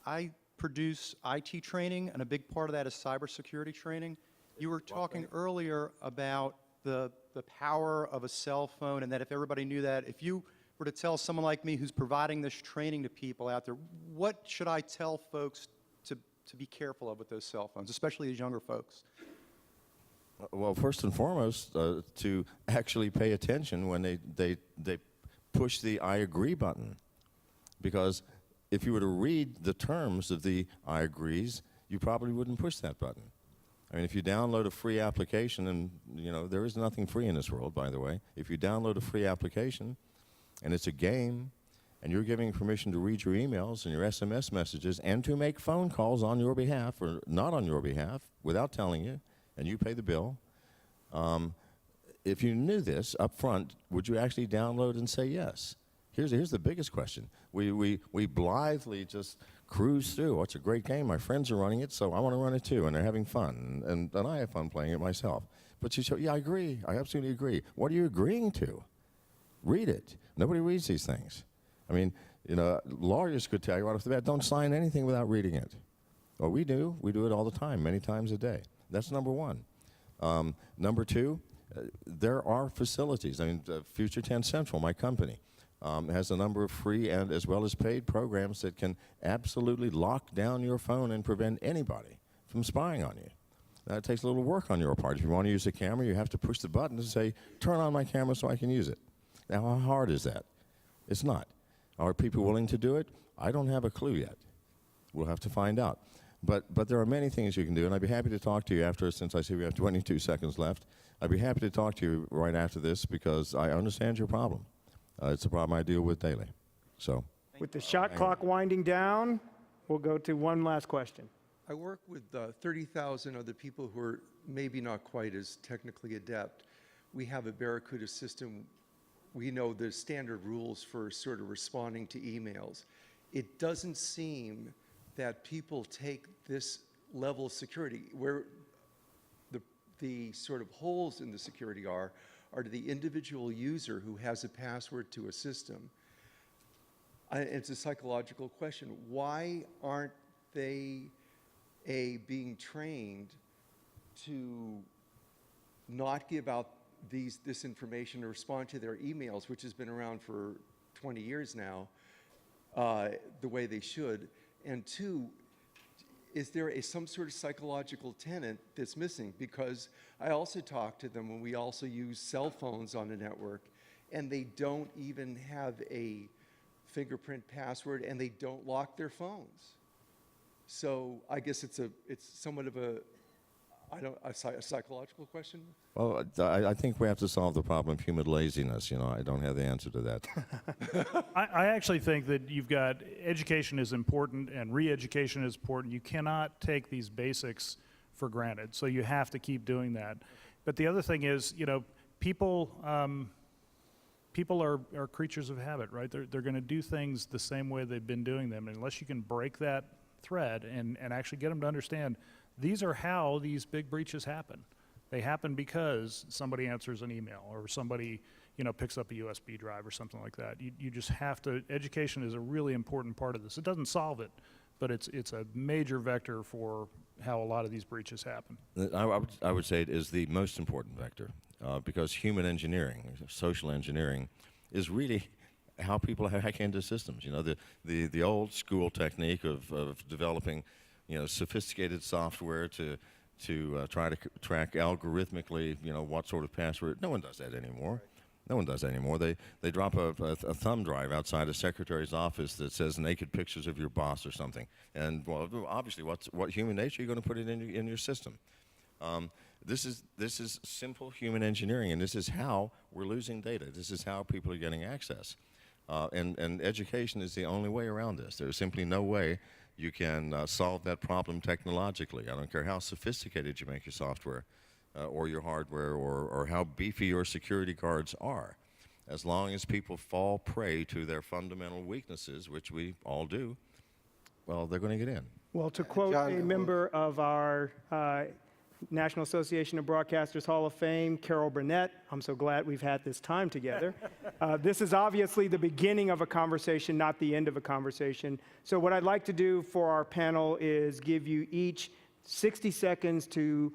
I produce IT training, and a big part of that is cybersecurity training. You were talking earlier about the power of a cell phone, and that if everybody knew that, if you were to tell someone like me who's providing this training to people out there, what should I tell folks to be careful of with those cell phones, especially these younger folks? Well, first and foremost, to actually pay attention when they push the I agree button. Because if you were to read the terms of the I agrees, you probably wouldn't push that button. I mean, if you download a free application, and you know, there is nothing free in this world, by the way. If you download a free application and it's a game, and you're giving permission to read your emails and your SMS messages and to make phone calls on your behalf or not on your behalf without telling you, and you pay the bill, if you knew this up front, would you actually download and say yes? Here's the biggest question. We blithely just cruise through. Oh, it's a great game. My friends are running it, so I want to run it too, and they're having fun, and I have fun playing it myself. But you say, yeah, I agree. I absolutely agree. What are you agreeing to? Read it. Nobody reads these things. I mean, you know, lawyers could tell you right off the bat, don't sign anything without reading it. Well, we do. We do it all the time, many times a day. That's number one. Number two, there are facilities. I mean, Future Tense Central, my company, has a number of free and as well as paid programs that can absolutely lock down your phone and prevent anybody from spying on you. Now, it takes a little work on your part. If you want to use a camera, you have to push the button and say, turn on my camera so I can use it. Now, how hard is that? It's not. Are people willing to do it? I don't have a clue yet. We'll have to find out. But there are many things you can do, and I'd be happy to talk to you after, since I see we have 22 seconds left. I'd be happy to talk to you right after this because I understand your problem. It's a problem I deal with daily. So, With the shot clock winding down, we'll go to one last question. I work with 30,000 other people who are maybe not quite as technically adept. We have a Barracuda system. We know the standard rules for sort of responding to emails. It doesn't seem that people take this level of security, where the sort of holes in the security are to the individual user who has a password to a system. It's a psychological question. Why aren't they being trained to not give out this information or respond to their emails, which has been around for 20 years now, the way they should? And two, is there some sort of psychological tenet that's missing? Because I also talk to them when we also use cell phones on the network, and they don't even have a fingerprint password, and they don't lock their phones. So I guess it's somewhat of a psychological question? well, I think we have to solve the problem of human laziness. You know, I don't have the answer to that. I actually think that you've got education is important and re-education is important. You cannot take these basics for granted, so you have to keep doing that. But the other thing is, you know, people are creatures of habit, right? They're going to do things the same way they've been doing them, and unless you can break that thread and actually get them to understand these are how these big breaches happen. They happen because somebody answers an email or somebody, you know, picks up a USB drive or something like that. You just have to, education is a really important part of this. It doesn't solve it, but it's a major vector for how a lot of these breaches happen. I would say it is the most important vector because human engineering, social engineering, is really how people hack into systems. You know, the old school technique of developing, you know, sophisticated software to try to track algorithmically, you know, what sort of password. No one does that anymore. No one does that anymore. They drop a thumb drive outside a secretary's office that says naked pictures of your boss or something. And well, obviously, what human nature you're going to put it in your system. This is simple human engineering, and this is how we're losing data. This is how people are getting access. And education is the only way around this. There's simply no way you can solve that problem technologically. I don't care how sophisticated you make your software or your hardware or how beefy your security guards are. as long as people fall prey to their fundamental weaknesses, which we all do, well, they're going to get in. Well, to quote John, a member of our National Association of Broadcasters Hall of Fame, Carol Burnett, I'm so glad we've had this time together. This is obviously the beginning of a conversation, not the end of a conversation. So what I'd like to do for our panel is give you each 60 seconds to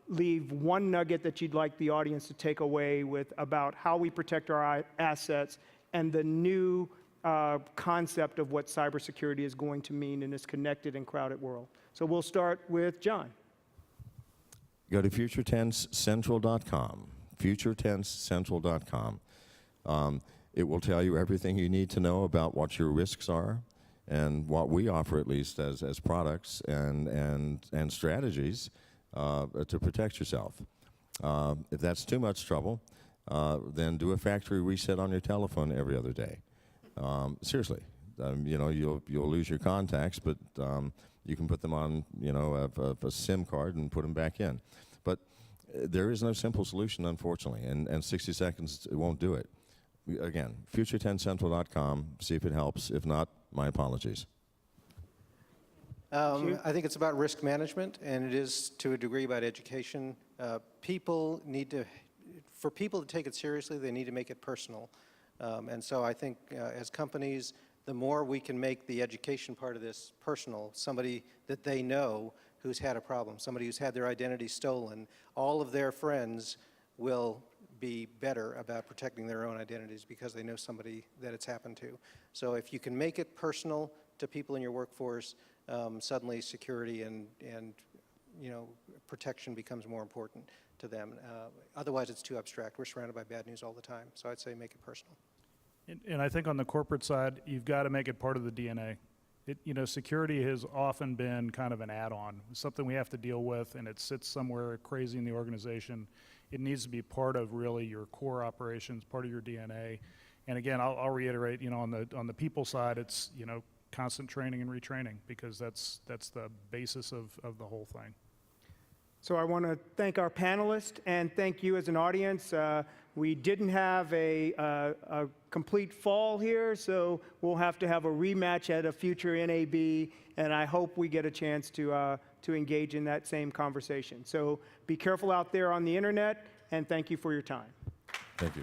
leave one nugget that you'd like the audience to take away with about how we protect our assets and the new concept of what cybersecurity is going to mean in this connected and crowded world. So we'll start with John. Go to futuretensecentral.com, futuretensecentral.com. It will tell you everything you need to know about what your risks are and what we offer, at least as products and strategies to protect yourself. If that's too much trouble, then do a factory reset on your telephone every other day. Seriously, you know, you'll lose your contacts, but you can put them on, you know, a SIM card and put them back in. But there is no simple solution, unfortunately, and 60 seconds won't do it. Again, futuretensecentral.com, see if it helps. If not, my apologies. I think it's about risk management, and it is to a degree about education. People need to, for people to take it seriously, they need to make it personal. And so I think as companies, the more we can make the education part of this personal, somebody that they know who's had a problem, somebody who's had their identity stolen, all of their friends will be better about protecting their own identities because they know somebody that it's happened to. So if you can make it personal to people in your workforce, suddenly security and you know, protection becomes more important to them. Otherwise, it's too abstract. We're surrounded by bad news all the time. So I'd say make it personal. And I think on the corporate side, you've got to make it part of the DNA. You know, security has often been kind of an add-on, something we have to deal with, and it sits somewhere crazy in the organization. It needs to be part of really your core operations, part of your DNA. And again, I'll reiterate, you know, on the people side, it's, you know, constant training and retraining, because that's the basis of the whole thing. So I want to thank our panelists and thank you as an audience. We didn't have a complete fall here, so we'll have to have a rematch at a future NAB, and I hope we get a chance to engage in that same conversation. So be careful out there on the internet, and thank you for your time. Thank you.